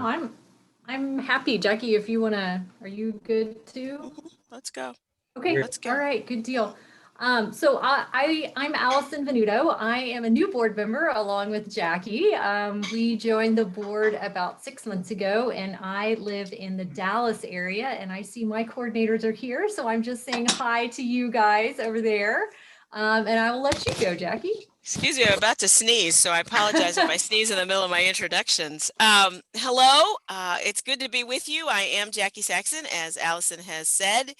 I'm happy. Jackie, if you wanna, are you good too? Let's go. Okay, Let's all go. right, good deal. I'm Allison Venuto. I am a new board member along with Jackie. We joined the board about 6 months ago, and I live in the Dallas area, and I see my coordinators are here, so I'm just saying hi to you guys over there. And I will let you go, Jackie. Excuse me, I'm about to sneeze, so I apologize if I sneeze in the middle of my introductions. Hello, it's good to be with you. I am Jackie Saxon, as Allison has said,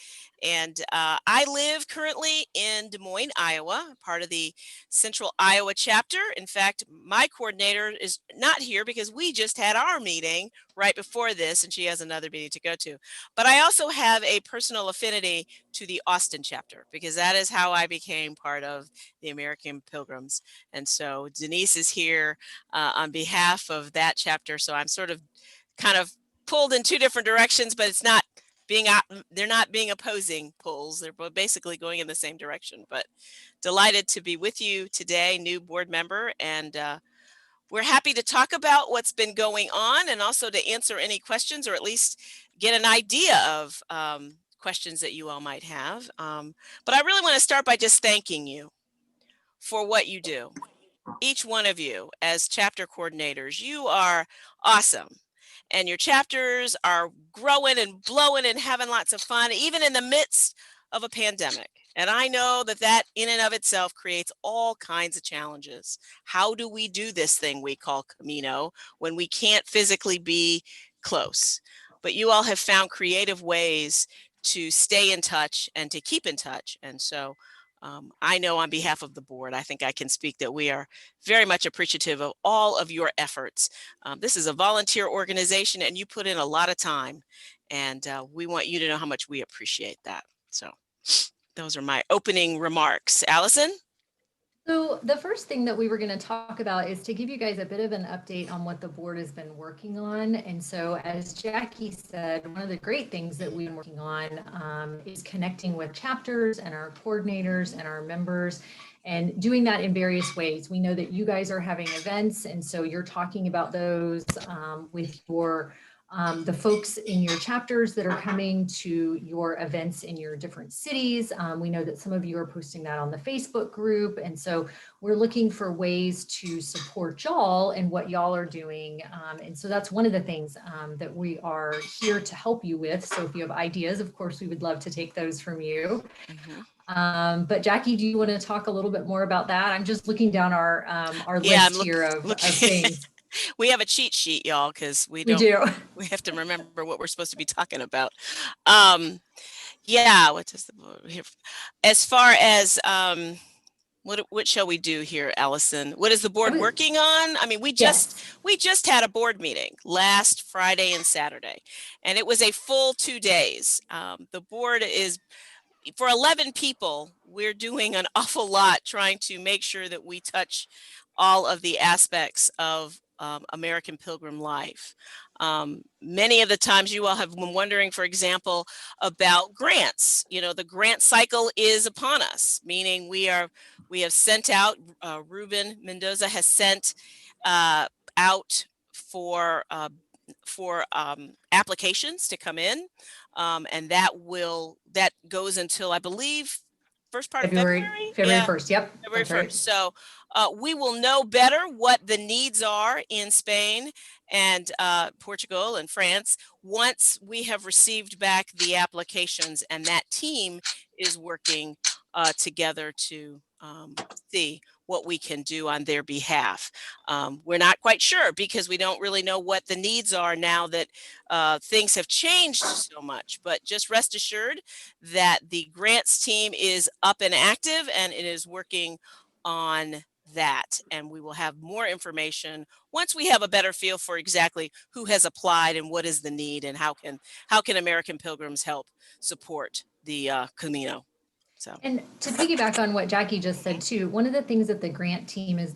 and I live currently in Des Moines, Iowa, part of the Central Iowa chapter. In fact, my coordinator is not here because we just had our meeting right before this, and she has another meeting to go to. But I also have a personal affinity to the Austin chapter because that is how I became part of the American Pilgrims. And so Denise is here on behalf of that chapter. So I'm sort of kind of pulled in two different directions, but it's not being they're not being opposing pulls. They're both basically going in the same direction. But delighted to be with you today, new board member, and we're happy to talk about what's been going on and also to answer any questions or at least get an idea of questions that you all might have. But I really want to start by just thanking you for what you do. Each one of you as chapter coordinators, you are awesome. And your chapters are growing and blowing and having lots of fun, even in the midst of a pandemic. And I know that that in and of itself creates all kinds of challenges. How do we do this thing we call Camino when we can't physically be close? But you all have found creative ways to stay in touch and to keep in touch. And so I know on behalf of the board, I think I can speak that we are very much appreciative of all of your efforts. This is a volunteer organization and you put in a lot of time, and we want you to know how much we appreciate that. So those are my opening remarks. Allison? So the first thing that we were going to talk about is to give you guys a bit of an update on what the board has been working on. And so as Jackie said, one of the great things that we've been working on is connecting with chapters and our coordinators and our members and doing that in various ways. We know that you guys are having events, and so you're talking about those with your the folks in your chapters that are coming to your events in your different cities. We know that some of you are posting that on the Facebook group. And so we're looking for ways to support y'all and what y'all are doing. And so that's one of the things that we are here to help you with. So if you have ideas, of course, we would love to take those from you. But Jackie, do you want to talk a little bit more about that? I'm just looking down our list here of things. We have a cheat sheet, y'all, because we have to remember what we're supposed to be talking about. Yeah, what does the board here? As far as what shall we do here, Allison? What is the board working on? I mean, we just had a board meeting last Friday and Saturday, and it was a full 2 days. The board is for 11 people. We're doing an awful lot trying to make sure that we touch all of the aspects of American Pilgrim life. Many of the times you all have been wondering, for example, about grants. You know, the grant cycle is upon us, meaning we have sent out, Ruben Mendoza has sent out for applications to come in. And that goes until, I believe, first part of February? February 1st, yep. February 1st. Right. So we will know better what the needs are in Spain and Portugal and France once we have received back the applications, and that team is working together to see what we can do on their behalf. We're not quite sure because we don't really know what the needs are now that things have changed so much, but just rest assured that the grants team is up and active and it is working on that, and we will have more information once we have a better feel for exactly who has applied and what is the need and how can American Pilgrims help support the Camino. So. And to piggyback on what Jackie just said too, one of the things that the grants team is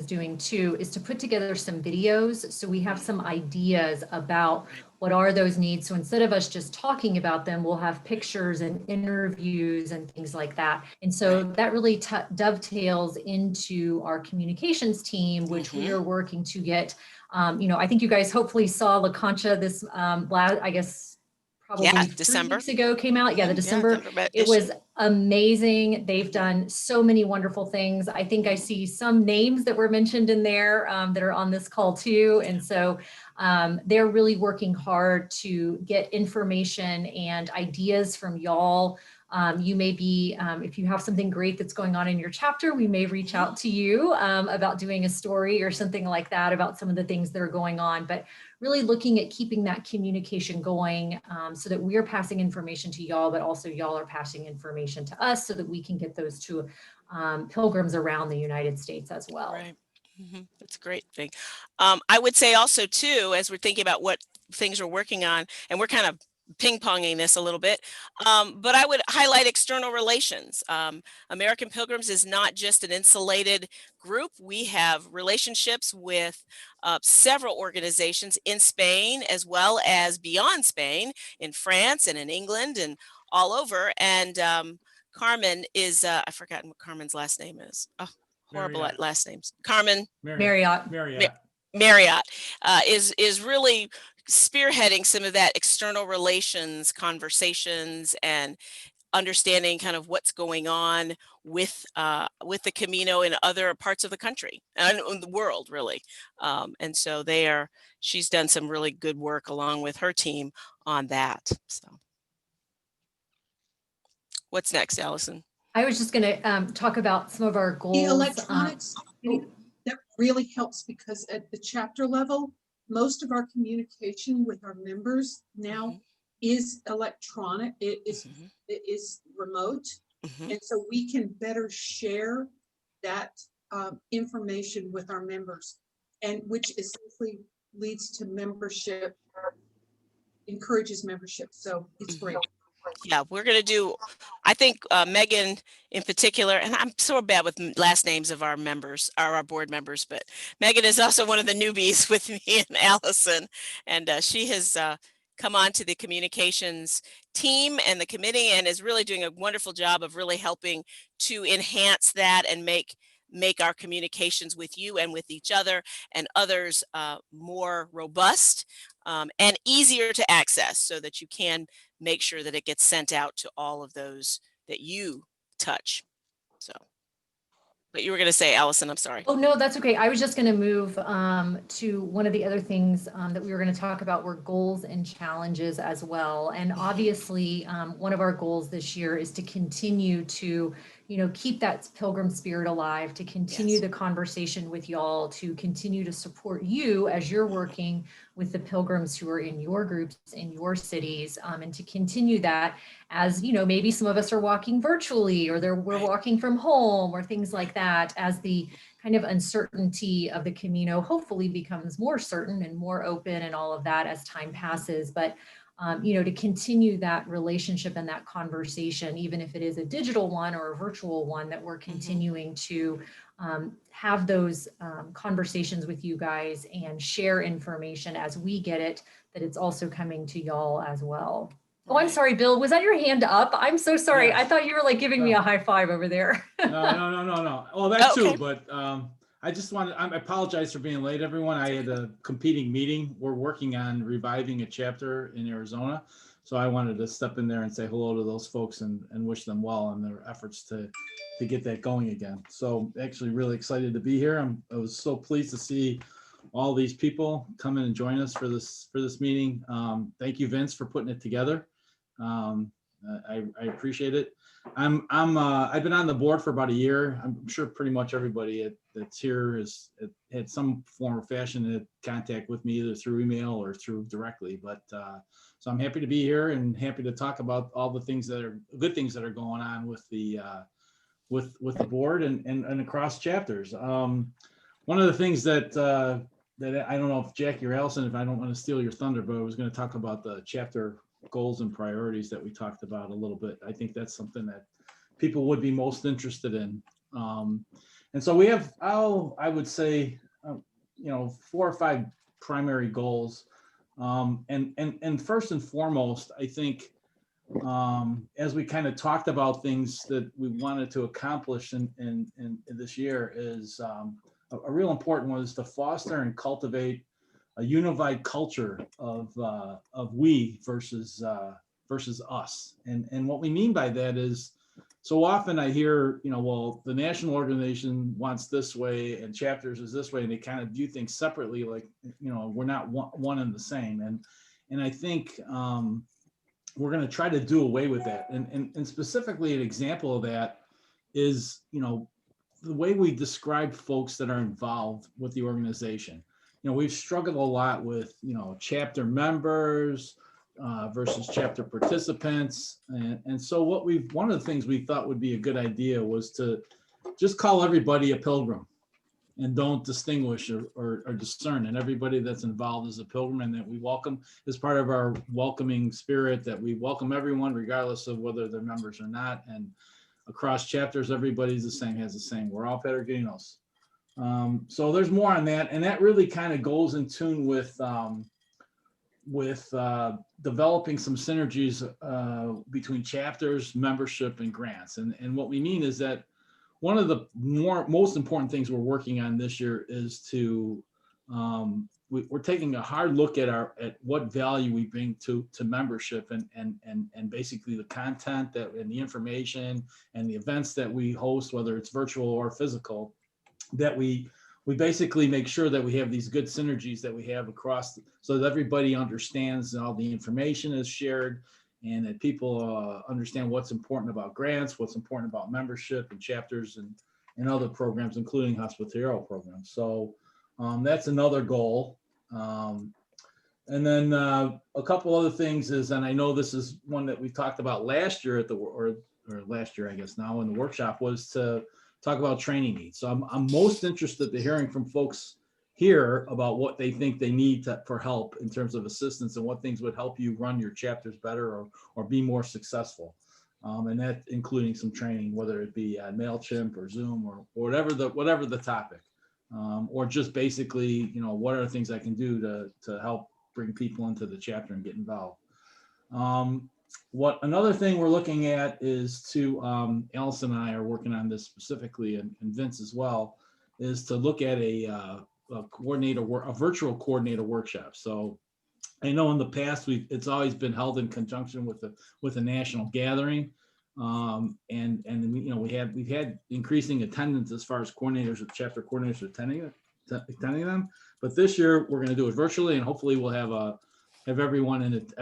doing too, is to put together some videos. So we have some ideas about what are those needs. So instead of us just talking about them, we'll have pictures and interviews and things like that. And so that really dovetails into our communications team, which we are working to get I think you guys hopefully saw La Concha this last, I guess, Yeah, probably 3 December. weeks ago came out. Yeah, the December. December It issue. was amazing. They've done so many wonderful things. I think I see some names that were mentioned in there that are on this call too. And so they're really working hard to get information and ideas from y'all. You may be, if you have something great that's going on in your chapter, we may reach out to you about doing a story or something like that about some of the things that are going on. But really looking at keeping that communication going so that we're passing information to y'all, but also y'all are passing information to us so that we can get those to pilgrims around the United States as well. Right. That's a great thing. I would say also too, as we're thinking about what things we're working on, and we're kind of ping-ponging this a little bit, but I would highlight external relations. American Pilgrims is not just an insulated group. We have relationships with several organizations in Spain, as well as beyond Spain, in France and in England and all over. And Carmen is, I've forgotten what Carmen's last name is. Oh, horrible at last names. Carmen Marriott is really spearheading some of that external relations conversations and understanding kind of what's going on with the Camino in other parts of the country and the world, really. And so she's done some really good work along with her team on that. So what's next, Allison? I was just going to talk about some of our goals. The electronics, that really helps because at the chapter level, most of our communication with our members now is electronic. It is remote. And so we can better share that information with our members, and which essentially leads to membership, encourages membership. So it's great. Yeah, we're going to do, I think Megan in particular, and I'm so bad with last names of our members, our board members, but Megan is also one of the newbies with me and Allison, and she has come on to the communications team and the committee and is really doing a wonderful job of really helping to enhance that and make our communications with you and with each other and others more robust and easier to access so that you can make sure that it gets sent out to all of those that you touch. So, but you were going to say, Allison, I'm sorry. Oh, no, that's okay. I was just going to move to one of the other things that we were going to talk about were goals and challenges as well. And obviously, one of our goals this year is to continue to keep that pilgrim spirit alive, to continue the conversation with y'all, to continue to support you as you're working with the pilgrims who are in your groups, in your cities, and to continue that as, maybe some of us are walking virtually or we're walking from home or things like that, as the kind of uncertainty of the Camino hopefully becomes more certain and more open and all of that as time passes. But to continue that relationship and that conversation, even if it is a digital one or a virtual one, that we're continuing to have those conversations with you guys and share information as we get it, that it's also coming to y'all as well. Oh, I'm sorry, Bill, was that your hand up? I'm so sorry. Yes. I thought you were like giving me a high five over there. No. Well, that too, but I just wanted, I apologize for being late, everyone. I had a competing meeting. We're working on reviving a chapter in Arizona. So I wanted to step in there and say hello to those folks and wish them well on their efforts to get that going again. So actually really excited to be here. I was so pleased to see all these people come in and join us for this meeting. Thank you, Vince, for putting it together. I appreciate it. I've been on the board for about a year. I'm sure pretty much everybody that's here has had some form or fashion of contact with me, either through email or through directly. But so I'm happy to be here and happy to talk about all the things that are good things that are going on with the board and across chapters. One of the things that I don't know if Jackie or Allison, if I don't want to steal your thunder, but I was going to talk about the chapter goals and priorities that we talked about a little bit. I think that's something that people would be most interested in. And so we have, I would say, 4 or 5 primary goals. And first and foremost, I think, as we kind of talked about things that we wanted to accomplish in this year is a real important one is to foster and cultivate unified culture of we versus us. And what we mean by that is, so often I hear, well, the national organization wants this way and chapters is this way, and they kind of view things separately, like, we're not one and the same. And I think we're going to try to do away with that. And specifically, an example of that is, the way we describe folks that are involved with the organization. We've struggled a lot with, chapter members versus chapter participants. And so one of the things we thought would be a good idea was to just call everybody a pilgrim and don't distinguish or discern. And everybody that's involved is a pilgrim, and that we welcome as part of our welcoming spirit, that we welcome everyone regardless of whether they're members or not. And across chapters, everybody's the same, has the same. We're all peregrinos. So there's more on that, and that really kind of goes in tune with developing some synergies between chapters, membership, and grants. And what we mean is that one of the most important things we're working on this year is to we're taking a hard look at what value we bring to membership, and basically the content and the information and the events that we host, whether it's virtual or physical, that we basically make sure that we have these good synergies that we have across, so that everybody understands all the information is shared, and that people understand what's important about grants, what's important about membership and chapters and other programs, including hospitarial programs. So that's another goal. And then a couple other things is, and I know this is one that we talked about last year or last year, I guess now in the workshop, was to talk about training needs. So I'm most interested in hearing from folks here about what they think they need for help in terms of assistance, and what things would help you run your chapters better or be more successful. And that including some training, whether it be MailChimp or Zoom or whatever the topic, or just basically, what are the things I can do to help bring people into the chapter and get involved. Another thing we're looking at is Allison and I are working on this specifically, and Vince as well, is to look at a virtual coordinator workshop. So I know in the past it's always been held in conjunction with a national gathering, and we've had increasing attendance as far as chapter coordinators attending them. But this year we're going to do it virtually, and hopefully we'll have everyone in it,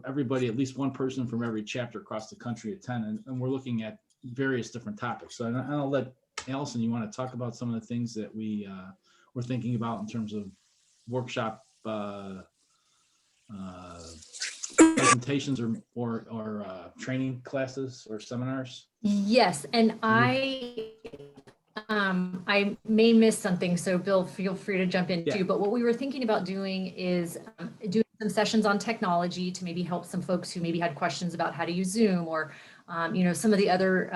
everybody, at least one person from every chapter across the country attend, and we're looking at various different topics. So I'll let Allison, you want to talk about some of the things that we're thinking about in terms of workshop presentations or training classes or seminars? Yes, and I may miss something, so Bill, feel free to jump in too. But what we were thinking about doing is doing some sessions on technology to maybe help some folks who maybe had questions about how to use Zoom, or some of the other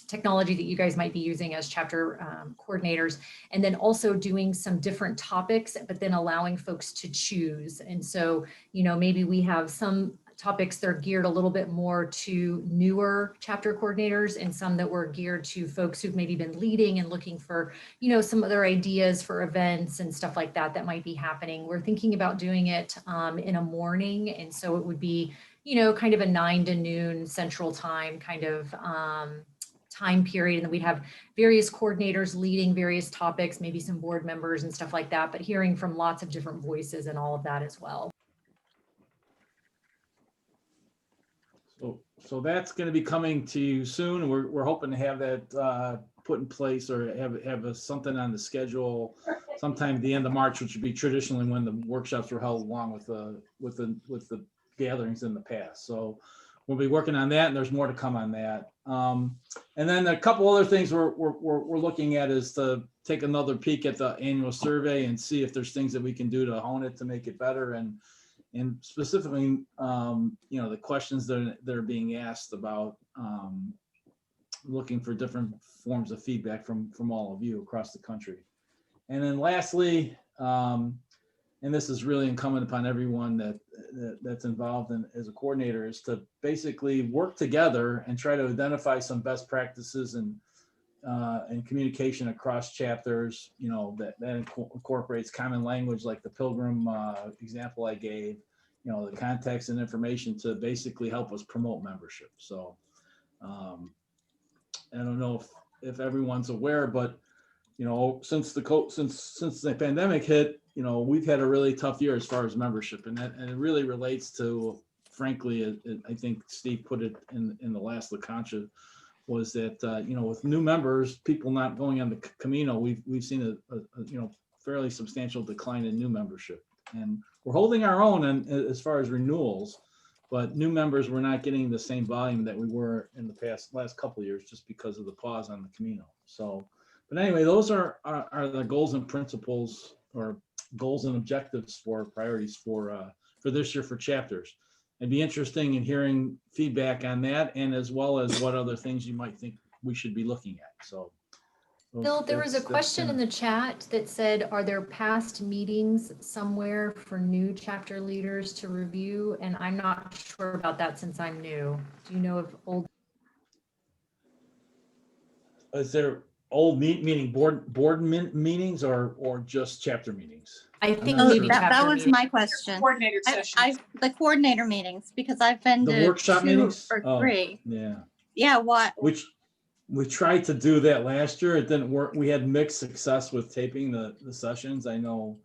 technology that you guys might be using as chapter coordinators, and then also doing some different topics, but then allowing folks to choose. And so, maybe we have some topics that are geared a little bit more to newer chapter coordinators, and some that were geared to folks who've maybe been leading and looking for, some other ideas for events and stuff like that might be happening. We're thinking about doing it in a morning. And so it would be, kind of a 9 to noon central time kind of time period. And then we'd have various coordinators leading various topics, maybe some board members and stuff like that, but hearing from lots of different voices and all of that as well. So that's going to be coming to you soon. We're hoping to have that put in place, or have something on the schedule sometime at the end of March, which would be traditionally when the workshops were held, along with the gatherings in the past. So we'll be working on that, and there's more to come on that. And then a couple other things we're looking at is to take another peek at the annual survey and see if there's things that we can do to hone it to make it better, and specifically, the questions that are being asked about, looking for different forms of feedback from all of you across the country. And then lastly, and this is really incumbent upon everyone that's involved as a coordinator, is to basically work together and try to identify some best practices and communication across chapters, that incorporates common language like the Pilgrim example I gave, the context and information to basically help us promote membership. So I don't know if everyone's aware, but since the pandemic hit, we've had a really tough year as far as membership, and it really relates to, frankly, I think Steve put it in the last La Concha, was that with new members, people not going on the Camino, we've seen a fairly substantial decline in new membership, and we're holding our own as far as renewals, but new members we're not getting the same volume that we were in the last couple of years, just because of the pause on the Camino. So, but anyway, those are the goals and principles, or goals and objectives for priorities for this year for chapters. It'd be interesting in hearing feedback on that, and as well as what other things you might think we should be looking at. So, Bill, there was a question in the chat that said, are there past meetings somewhere for new chapter leaders to review? And I'm not sure about that since I'm new. Do you know of old? Is there old meeting board meetings or just chapter meetings? I think not maybe sure. chapter that was meetings. my question. Coordinator sessions. The coordinator meetings, because I've been The to workshop 2 meetings? or Oh. 3. Yeah. Yeah, what? Which we tried to do that last year. It didn't work. We had mixed success with taping the sessions, I know.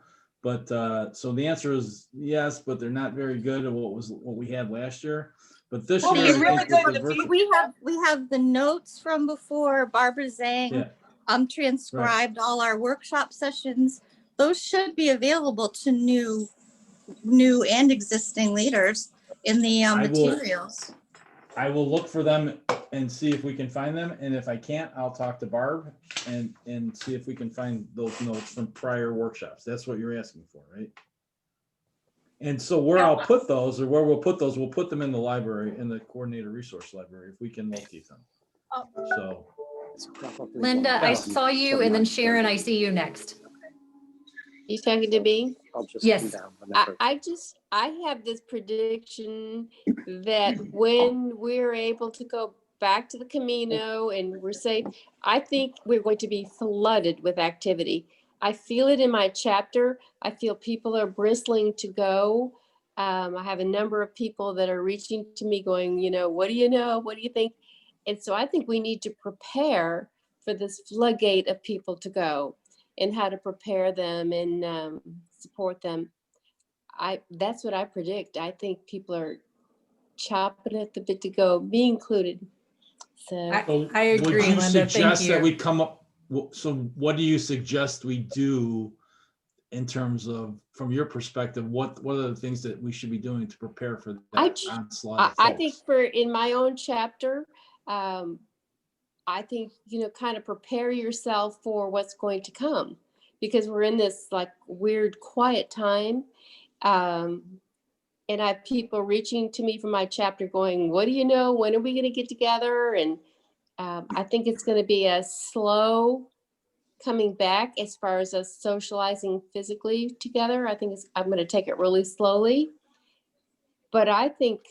But so the answer is yes, but they're not very good at what we had last year. But this Well, year, you're I really think good with the at the virtual, We have the notes from before. Barbara Zhang yeah, transcribed all our workshop sessions. Those should be available to new and existing leaders in the materials. I will look for them and see if we can find them. And if I can't, I'll talk to Barb and see if we can find those notes from prior workshops. That's what you're asking for, right? And so where I'll put those, or where we'll put those, we'll put them in the library, in the coordinator resource library, if we can locate them. So. Linda, I saw you, and then Sharon, I see you next. You talking to me? Yes. I have this prediction that when we're able to go back to the Camino and we're safe, I think we're going to be flooded with activity. I feel it in my chapter. I feel people are bristling to go. I have a number of people that are reaching to me going, what do you know? What do you think? And so I think we need to prepare for this floodgate of people to go, and how to prepare them and support them. That's what I predict. I think people are chopping at the bit to go, me included. So I agree, Would you Linda. suggest Thank you. that we come up? So what do you suggest we do in terms of, from your perspective, what are the things that we should be doing to prepare for that onslaught? I think in my own chapter, I think, kind of prepare yourself for what's going to come, because we're in this like weird quiet time. And I have people reaching to me from my chapter going, what do you know? When are we going to get together? And I think it's going to be a slow coming back as far as us socializing physically together. I think I'm going to take it really slowly. But I think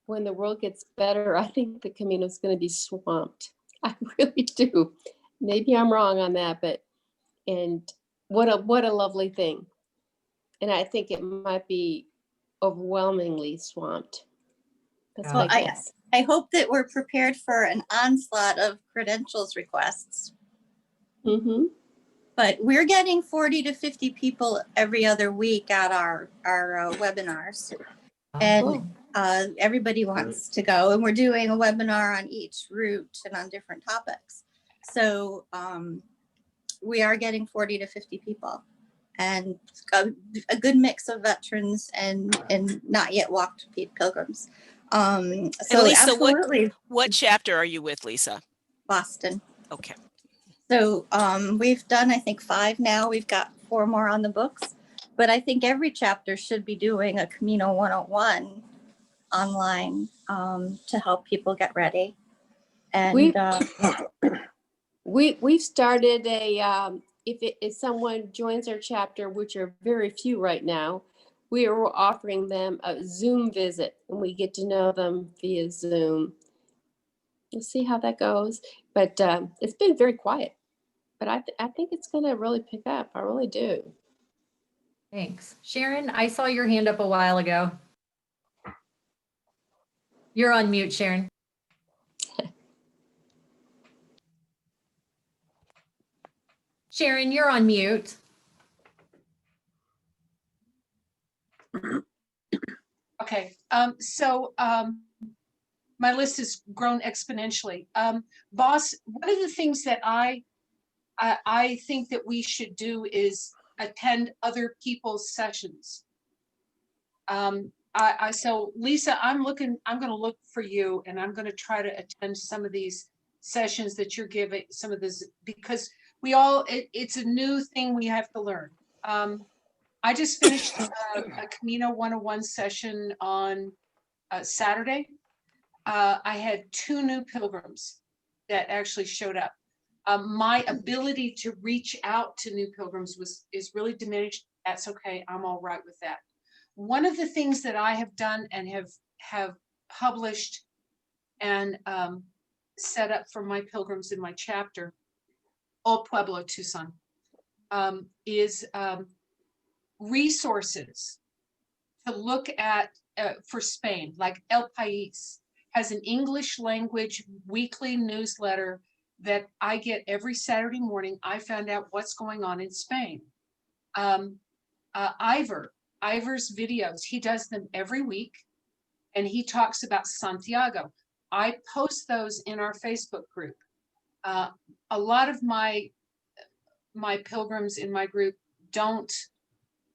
when the world gets better, I think the Camino is going to be swamped. I really do. Maybe I'm wrong on that, and what a lovely thing. And I think it might be overwhelmingly swamped. That's my guess. I hope that we're prepared for an onslaught of credentials requests. Mm-hmm. But we're getting 40 to 50 people every other week at our webinars. And everybody wants to go, and we're doing a webinar on each route and on different topics. So we are getting 40 to 50 people, and a good mix of veterans and not yet walked pilgrims. So and Lisa, absolutely. what chapter are you with, Lisa? Boston. Okay. So we've done, I think, 5 now. We've got 4 more on the books. But I think every chapter should be doing a Camino 101 online to help people get ready. And we've started a if someone joins our chapter, which are very few right now, we are offering them a Zoom visit, and we get to know them via Zoom. we'll see how that goes. But it's been very quiet. But I think it's going to really pick up. I really do. Thanks. Sharon, I saw your hand up a while ago. You're on mute, Sharon. Sharon, you're on mute. Okay, my list has grown exponentially. Boss, one of the things that I think that we should do is attend other people's sessions. So Lisa, I'm going to look for you, and I'm going to try to attend some of these sessions that you're giving, some of this, because it's a new thing we have to learn. I just finished a Camino 101 session on Saturday. I had 2 new pilgrims that actually showed up. My ability to reach out to new pilgrims is really diminished. That's okay. I'm all right with that. One of the things that I have done and have published and set up for my pilgrims in my chapter, El Pueblo, Tucson, is resources to look at for Spain, like El País has an English language weekly newsletter that I get every Saturday morning. I found out what's going on in Spain. Ivor's videos, he does them every week, and he talks about Santiago. I post those in our Facebook group. A lot of my pilgrims in my group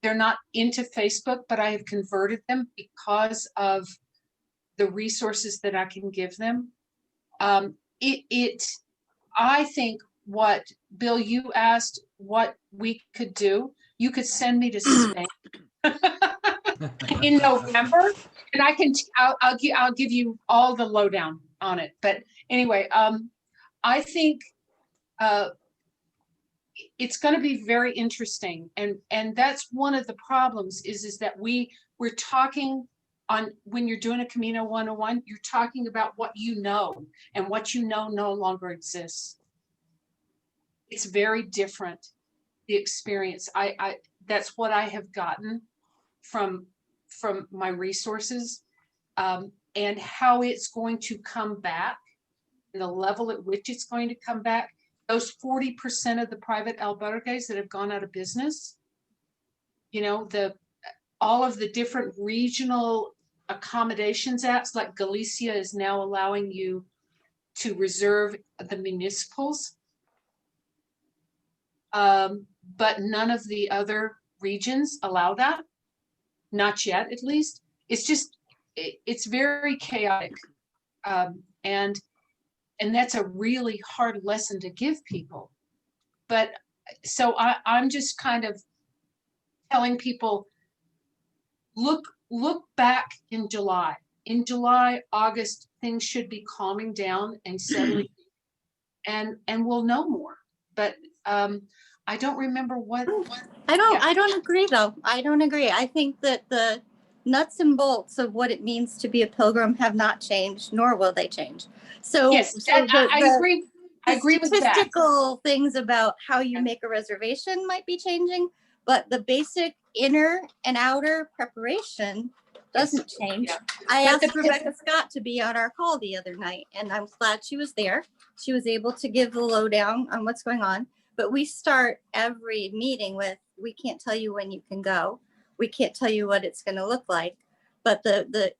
they're not into Facebook, but I have converted them because of the resources that I can give them. I think what, Bill, you asked what we could do. You could send me to Spain in November, and I'll give you all the lowdown on it. But anyway, I think it's going to be very interesting, and that's one of the problems is that we're talking on, when you're doing a Camino 101, you're talking about what you know, and what you know no longer exists. It's very different, the experience. That's what I have gotten from my resources, and how it's going to come back, and the level at which it's going to come back. Those 40% of the private albergues that have gone out of business, all of the different regional accommodations apps, like Galicia is now allowing you to reserve the municipals, but none of the other regions allow that, not yet at least. It's very chaotic, and that's a really hard lesson to give people. But so I'm just kind of telling people, look back in July. In July, August, things should be calming down and settling, and we'll know more. But I don't remember what. I don't agree though. I don't agree. I think that the nuts and bolts of what it means to be a pilgrim have not changed, nor will they change. So yes, I agree. I agree with that. Statistical things about how you make a reservation might be changing, but the basic inner and outer preparation doesn't change. Yeah. I asked Rebecca Scott to be on our call the other night, and I'm glad she was there. She was able to give the lowdown on what's going on. But we start every meeting with, we can't tell you when you can go. We can't tell you what it's going to look like. But the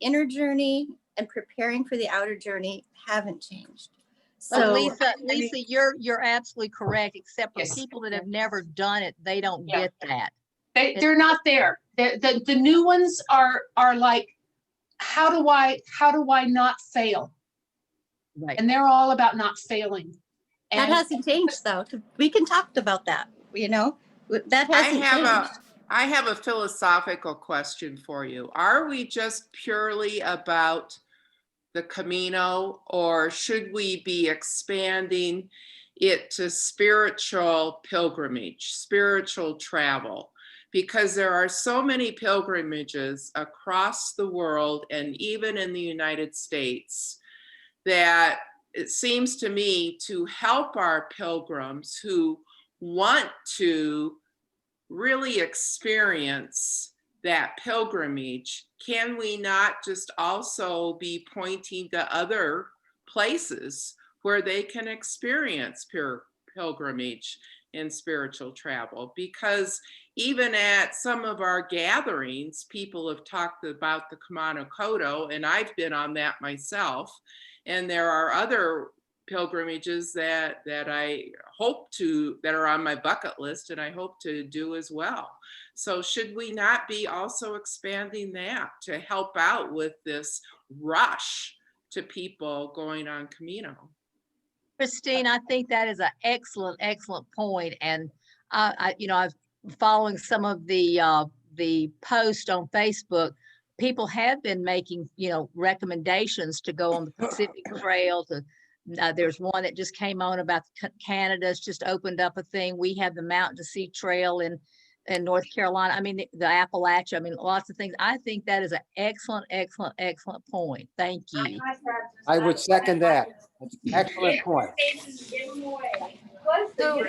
inner journey and preparing for the outer journey haven't changed. So Lisa, you're absolutely correct, except for Yes. people that have never done it, they don't get that. They're not there. The new ones are like, how do I not fail? Right. And they're all about not failing. that hasn't changed though. We can talk about that, that hasn't changed. I have a philosophical question for you. Are we just purely about the Camino, or should we be expanding it to spiritual pilgrimage, spiritual travel? Because there are so many pilgrimages across the world and even in the United States that it seems to me to help our pilgrims who want to really experience that pilgrimage, can we not just also be pointing to other places where they can experience pilgrimage and spiritual travel? Because even at some of our gatherings, people have talked about the Kumano Kodo, and I've been on that myself. And there are other pilgrimages that I hope to, that are on my bucket list, and I hope to do as well. So should we not be also expanding that to help out with this rush to people going on Camino? Christine, I think that is an excellent, excellent point. And I was following some of the posts on Facebook. People have been making, recommendations to go on the Pacific Trail. There's one that just came on about Canada's just opened up a thing. We have the Mountain to Sea Trail in North Carolina. I mean, the Appalachia. I mean, lots of things. I think that is an excellent, excellent, excellent point. Thank you. I would second that. Excellent point. So,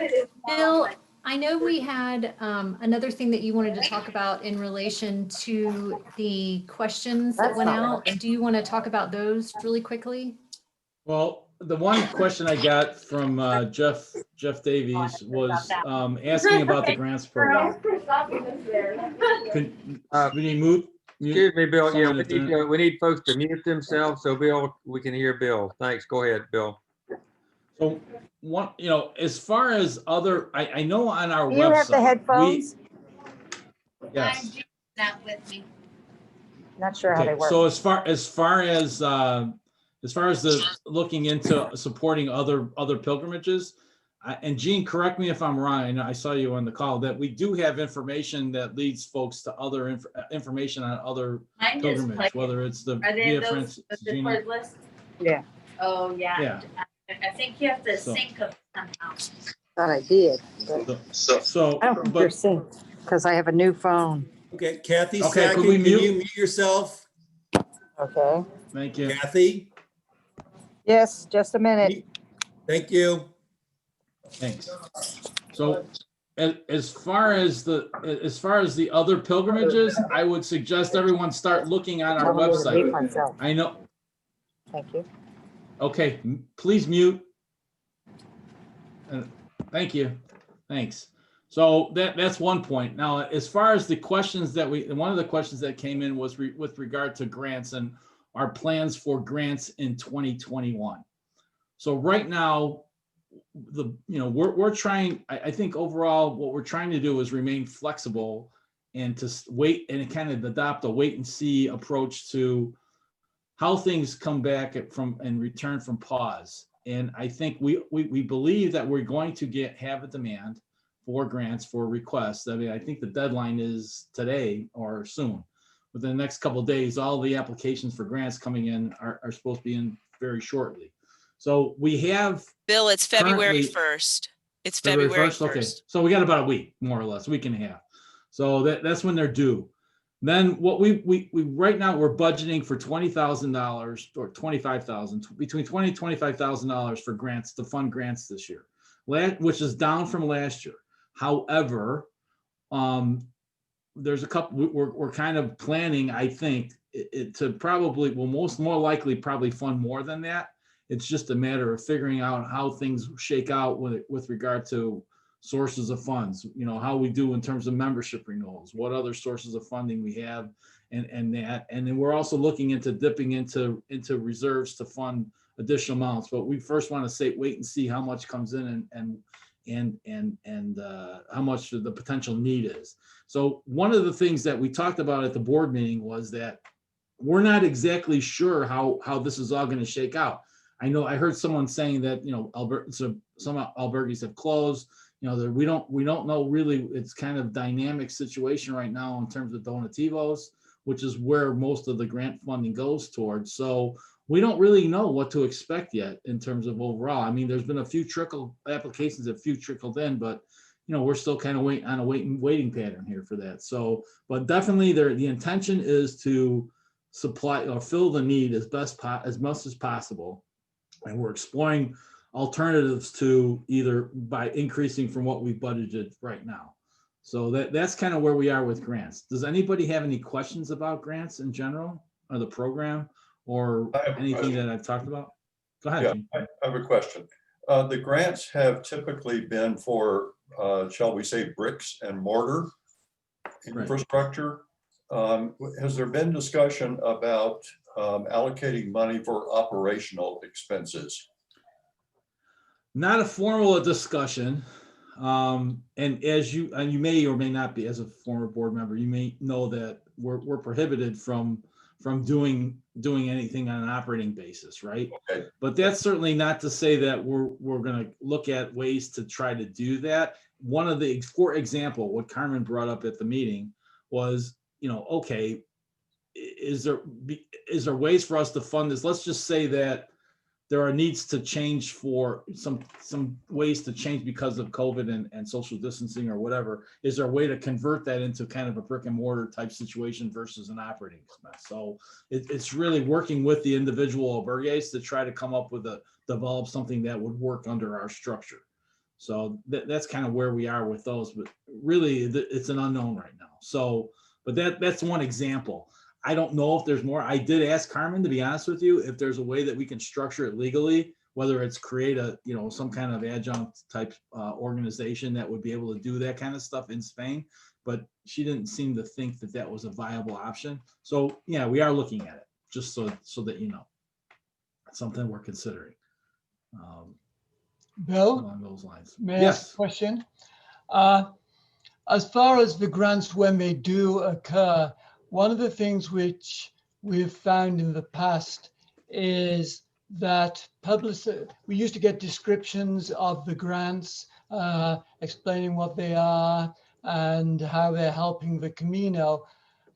Bill, I know we had another thing that you wanted to talk about in relation to the questions that went out. Do you want to talk about those really quickly? Well, the one question I got from Jeff Davies was asking about the grants program. We need mute. Excuse me, Bill. Yeah, Someone we need folks to mute themselves so Bill, we can hear Bill. Thanks. Go ahead, Bill. So one, as far as other, I know on our website. You have the headphones? Yes. Not with me. Not sure how they Okay, work. so as far as the looking into supporting other pilgrimages, and Gene, correct me if I'm wrong, I saw you on the call, that we do have information that leads folks to other information on other pilgrimage, whether it's the Via Francis. Yeah. Oh, yeah. Yeah. I think you have to So- sync them somehow. Thought I did, but So, I don't think you're synced because I have a new phone. Okay, Kathy Okay, could Sackett, we can mute? you mute yourself? Okay. thank you. Kathy, Yes, just a minute. thank you. Thanks. So as far as the other pilgrimages, I would suggest everyone start looking on our I'm gonna mute website. myself. I know, Thank you. okay, please mute. Thank you, thanks. So that's one point. Now, as far as the questions one of the questions that came in was with regard to grants and our plans for grants in 2021. So right now, we're trying, I think overall, what we're trying to do is remain flexible and to wait and kind of adopt a wait and see approach to how things come back and return from pause. And I think we believe that we're going to have a demand for grants, for requests. I mean, I think the deadline is today or soon. Within the next couple of days, all the applications for grants coming in are supposed to be in very shortly. So we have. Bill, it's February currently- 1st. It's February 1st. Okay, so we got about a week, more or less, week and a half. So that's when they're due. Then what we right now we're budgeting for $20,000 or $25,000, between $20,000 and $25,000 for grants, to fund grants this year, which is down from last year. However, there's a couple. We're kind of planning, I think, to probably more likely probably fund more than that. It's just a matter of figuring out how things shake out with regard to sources of funds, how we do in terms of membership renewals, what other sources of funding we have, and then we're also looking into dipping into reserves to fund additional amounts. But we first want to wait and see how much comes in and how much the potential need is. So one of the things that we talked about at the board meeting was that we're not exactly sure how this is all going to shake out. I know I heard someone saying that some albergues have closed. We don't know really. It's kind of dynamic situation right now in terms of donativos, which is where most of the grant funding goes towards. So we don't really know what to expect yet in terms of overall. I mean, there's been a few applications, a few trickled in, but we're still kind of waiting pattern here for that. So, but definitely the intention is to supply or fill the need as much as possible And we're exploring alternatives to either by increasing from what we budgeted right now. So that's kind of where we are with grants. Does anybody have any questions about grants in general or the program or anything that I've talked about? Go ahead. Yeah, Gene. I have a question. The grants have typically been for, shall we say, bricks and mortar infrastructure. Has there been discussion about allocating money for operational expenses? Not a formal discussion. And as you may or may not be, as a former board member, you may know that we're prohibited from doing anything on an operating basis, right? Okay. But that's certainly not to say that we're going to look at ways to try to do that. One of the, for example, what Carmen brought up at the meeting was, okay, is there ways for us to fund this? Let's just say that there are needs to change for some ways to change because of COVID and social distancing or whatever. Is there a way to convert that into kind of a brick and mortar type situation versus an operating expense? So it's really working with the individual albergues to try to come up with develop something that would work under our structure. So that's kind of where we are with those, but really it's an unknown right now. So, but that's one example. I don't know if there's more. I did ask Carmen, to be honest with you, if there's a way that we can structure it legally, whether it's create a, some kind of adjunct type organization that would be able to do that kind of stuff in Spain. But she didn't seem to think that that was a viable option. So yeah, we are looking at it, just so that you know, it's something we're considering. Bill, along those lines. May I Yes. ask a question? As far as the grants, when they do occur, one of the things which we've found in the past is that we used to get descriptions of the grants, explaining what they are and how they're helping the Camino.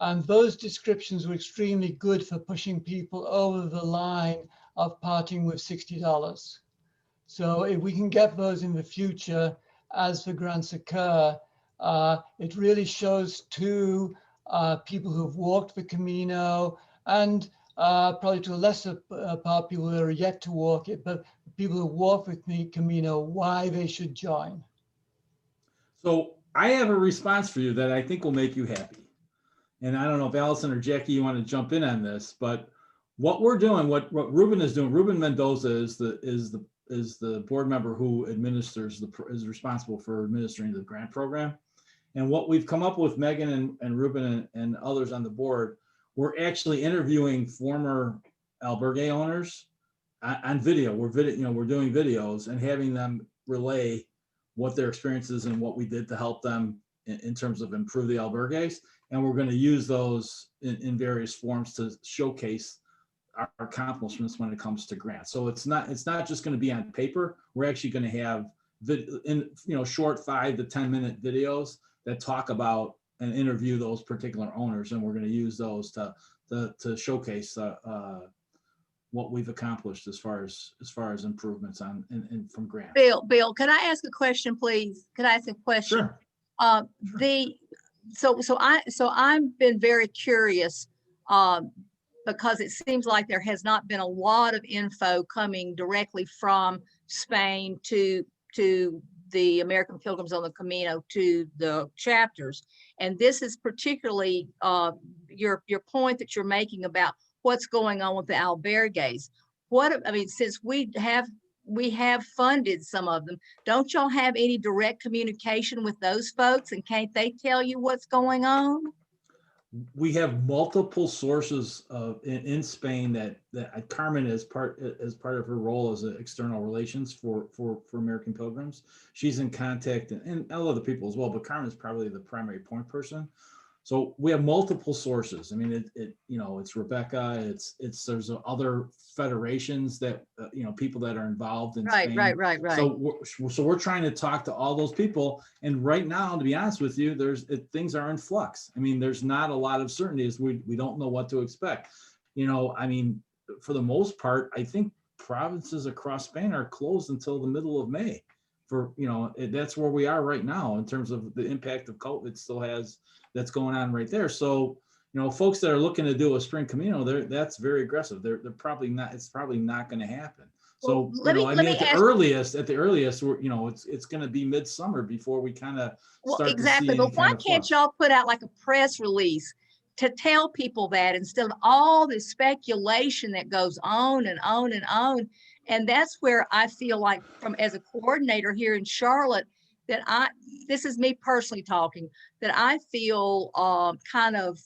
And those descriptions were extremely good for pushing people over the line of parting with $60. So if we can get those in the future as the grants occur, it really shows to people who've walked the Camino and probably to a lesser part people that are yet to walk it, but people who walk with the Camino, why they should join. So I have a response for you that I think will make you happy. And I don't know if Allison or Jackie, you want to jump in on this, but what we're doing, what Ruben is doing, Ruben Mendoza is the board member who is responsible for administering the grant program. And what we've come up with, Megan and Ruben and others on the board, we're actually interviewing former albergue owners on video. We're doing videos and having them relay what their experience is and what we did to help them in terms of improve the albergues. And we're going to use those in various forms to showcase our accomplishments when it comes to grants. So it's not just going to be on paper. We're actually going to have short 5 to 10 minute videos that talk about and interview those particular owners, and we're going to use those to showcase what we've accomplished as far as improvements on and from grants. Bill, can I ask a question, please? Can I ask a question? Sure. So I've been very curious because it seems like there has not been a lot of info coming directly from Spain to the American Pilgrims on the Camino to the chapters. And this is particularly your point that you're making about what's going on with the albergues. Since we have funded some of them, don't y'all have any direct communication with those folks, and can't they tell you what's going on? We have multiple sources in Spain that Carmen as part of her role as external relations for American Pilgrims. She's in contact and other people as well, but Carmen is probably the primary point person. So we have multiple sources. I mean, it's Rebecca. There's other federations that people that are involved in Spain. Right. So we're trying to talk to all those people. And right now, to be honest with you, things are in flux. I mean, there's not a lot of certainties. We don't know what to expect. For the most part, I think provinces across Spain are closed until the middle of May. That's where we are right now in terms of the impact of COVID that's going on right there. So, folks that are looking to do a spring Camino, that's very aggressive. They're probably not, it's probably not going to happen. So, let me at the ask- earliest, we're, it's going to be midsummer before we kind of start exactly. to see But any why kind of can't flush. y'all put out like a press release to tell people that instead of all this speculation that goes on and on and on? And that's where I feel like as a coordinator here in Charlotte, that this is me personally talking, that I feel kind of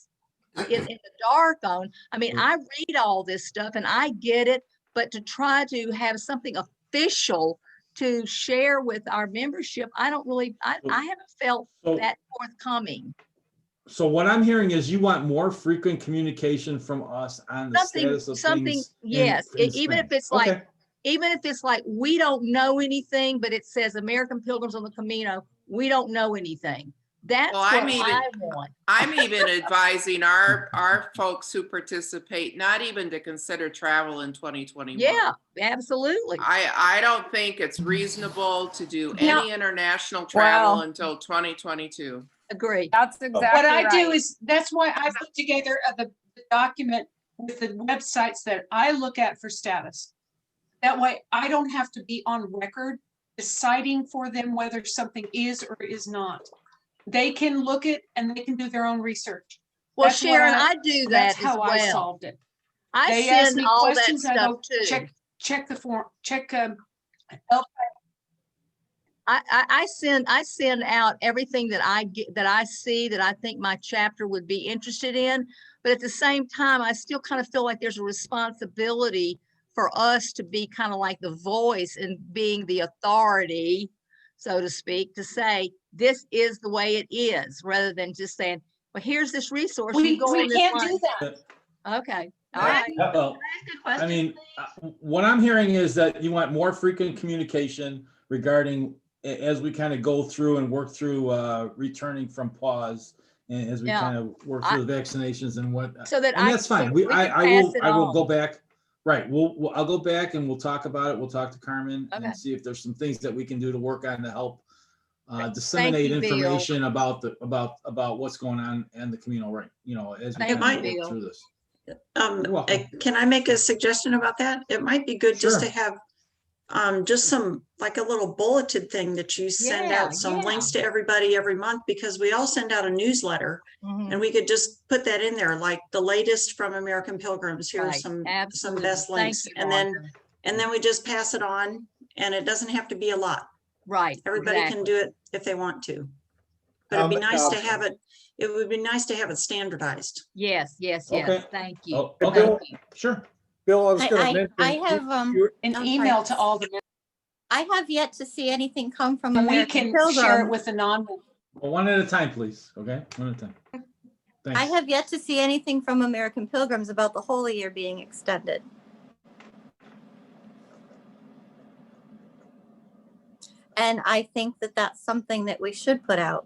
in the dark on. I mean, I read all this stuff and I get it, but to try to have something official to share with our membership, I haven't felt that forthcoming. So what I'm hearing is you want more frequent communication from us on the status of things. Yes, even if it's like, Okay. even if it's like, we don't know anything, but it says American Pilgrims on the Camino, we don't know anything. That's what I want. I'm even advising our folks who participate not even to consider travel in 2021. Yeah, absolutely. I don't think it's reasonable to do any international travel until 2022. Agree. That's exactly What I do right. is, that's why I put together the document with the websites that I look at for status. That way I don't have to be on record deciding for them whether something is or is not. They can look it and they can do their own research. Well, That's what Sharon, I do that That's as how I well. solved it. I They ask send me all that questions, I stuff go too. check the form, check I send out everything that I get, that I see, that I think my chapter would be interested in. But at the same time, I still kind of feel like there's a responsibility for us to be kind of like the voice and being the authority, so to speak, to say, this is the way it is, rather than just saying, well, here's this resource. We you go on this can't line. do that. Okay. All right. Well, I mean, what I'm hearing is that you want more frequent communication regarding, as we kind of go through and work through returning from pause, and as we kind of work through the vaccinations and what. So that and that's fine. I will go back. Right. I'll go back and we'll talk about it. We'll talk to Carmen and see if there's some things that we can do to work on to help disseminate information about what's going on in the Camino, right? As we kind of work through this. Can I make a suggestion about that? It might be good just Sure. to have just some, like a little bulleted thing that you send out some links to everybody every month, because we all send out a newsletter and we could just put that in there, like the latest from American Pilgrims. Here's some best links. And then we just pass it on, and it doesn't have to be a lot. Right. Everybody can do it if they want to. But it'd be nice to have it. It would be nice to have it standardized. Yes. Okay. Thank you. Oh, Thank okay. you. Sure. Bill, I was going to mention. I have an email to all the. I have yet to see anything come from And we American can share it Pilgrim. with the non. Well, one at a time, please. Okay, one at a time. Thanks. I have yet to see anything from American Pilgrims about the Holy Year being extended. And I think that that's something that we should put out.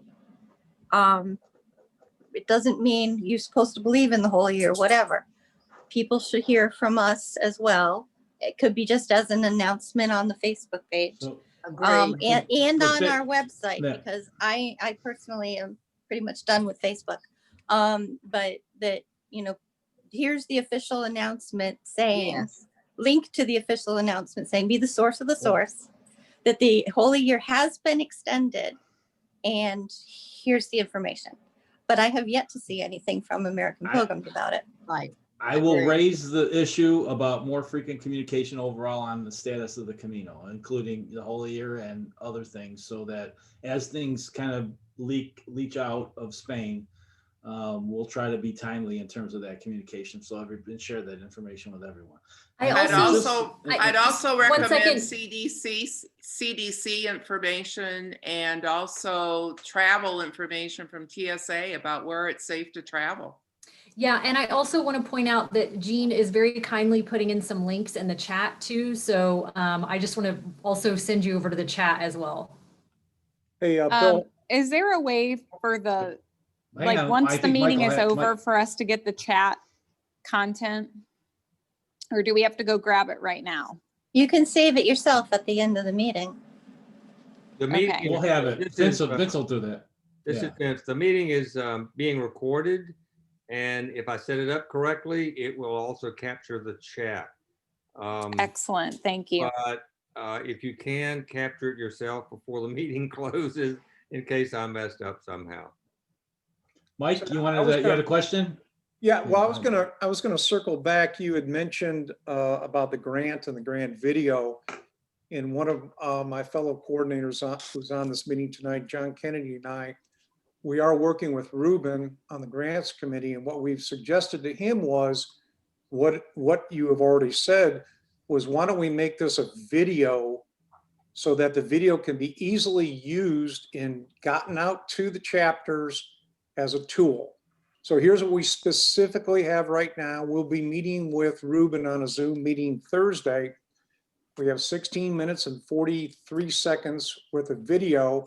It doesn't mean you're supposed to believe in the Holy Year, whatever. People should hear from us as well. It could be just as an announcement on the Facebook page. So, and on that- our website, yeah. because I personally am pretty much done with Facebook. But that, here's the official announcement saying, link to the official announcement saying, be the source of the source, that the Holy Year has been extended, and here's the information. But I have yet to see anything from American Pilgrims about it. Right. I will raise the issue about more frequent communication overall on the status of the Camino, including the Holy Year and other things, so that as things kind of leach out of Spain, we'll try to be timely in terms of that communication. So I've share that information with everyone. I'd also recommend second. CDC information and also travel information from TSA about where it's safe to travel. Yeah, and I also want to point out that Jean is very kindly putting in some links in the chat too. So I just want to also send you over to the chat as well. Hey, Bill. Is there a way for the, Hang on, once I the think meeting Michael is had- over, for us to get the chat content? Or do we have to go grab it right now? You can save it yourself at the end of the meeting. The meeting. Okay. We'll have it. Vince will do that. This is Vince. The meeting is being recorded, and if I set it up correctly, it will also capture the chat. Excellent. Thank you. But if you can, capture it yourself before the meeting closes in case I messed up somehow. Mike, you you had a question? Yeah, well, I was gonna circle back. You had mentioned about the grant and the grant video. And one of my fellow coordinators who's on this meeting tonight, John Kennedy and I, we are working with Ruben on the grants committee. And what we've suggested to him was what you have already said was, why don't we make this a video so that the video can be easily used and gotten out to the chapters as a tool. So here's what we specifically have right now. We'll be meeting with Ruben on a Zoom meeting Thursday. We have 16 minutes and 43 seconds worth of video.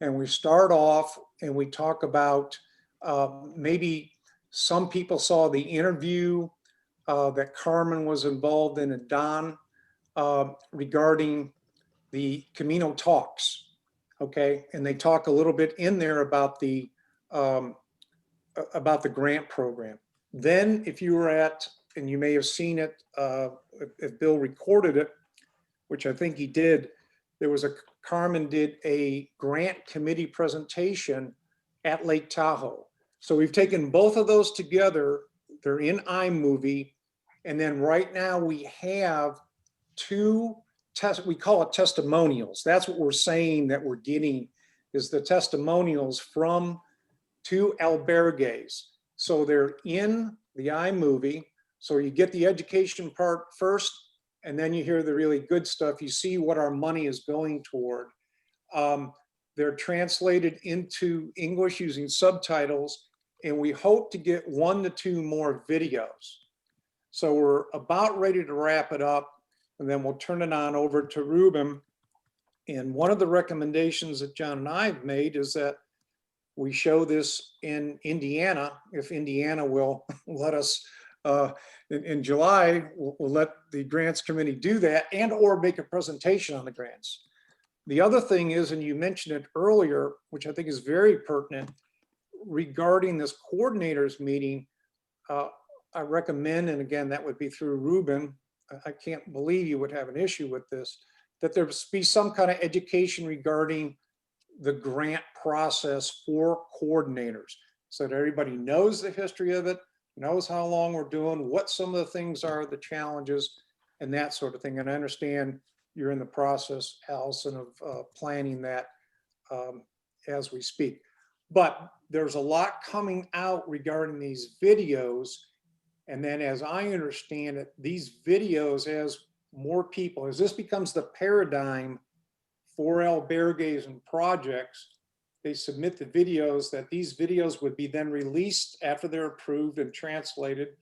And we start off and we talk about maybe some people saw the interview that Carmen was involved in and Don regarding the Camino talks. Okay. And they talk a little bit in there about the grant program. Then if you were at, and you may have seen it, if Bill recorded it, which I think he did, Carmen did a grant committee presentation at Lake Tahoe. So we've taken both of those together. They're in iMovie. And then right now we have two we call it testimonials. That's what we're saying that we're getting, is the testimonials from two albergues. So they're in the iMovie. So you get the education part first, and then you hear the really good stuff. You see what our money is going toward. They're translated into English using subtitles, and we hope to get 1 to 2 more videos. So we're about ready to wrap it up, and then we'll turn it on over to Ruben. And one of the recommendations that John and I have made is that we show this in Indiana, if Indiana will let us, in July, we'll let the grants committee do that and or make a presentation on the grants. The other thing is, and you mentioned it earlier, which I think is very pertinent, regarding this coordinators meeting, I recommend, and again, that would be through Ruben, I can't believe you would have an issue with this, that there be some kind of education regarding the grant process for coordinators, so that everybody knows the history of it, knows how long we're doing, what some of the things are, the challenges, and that sort of thing. And I understand you're in the process, Allison, of planning that as we speak. But there's a lot coming out regarding these videos. And then as I understand it, these videos, as more people, as this becomes the paradigm for albergues and projects, they submit the videos, that these videos would be then released after they're approved and translated.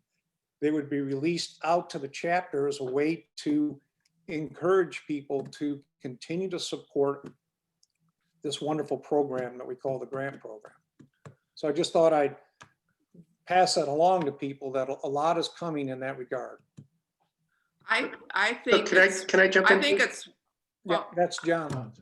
They would be released out to the chapter as a way to encourage people to continue to support this wonderful program that we call the grant program. So I just thought I'd pass that along to people, that a lot is coming in that regard. I think can I jump in? I think it's, well, yeah, that's John.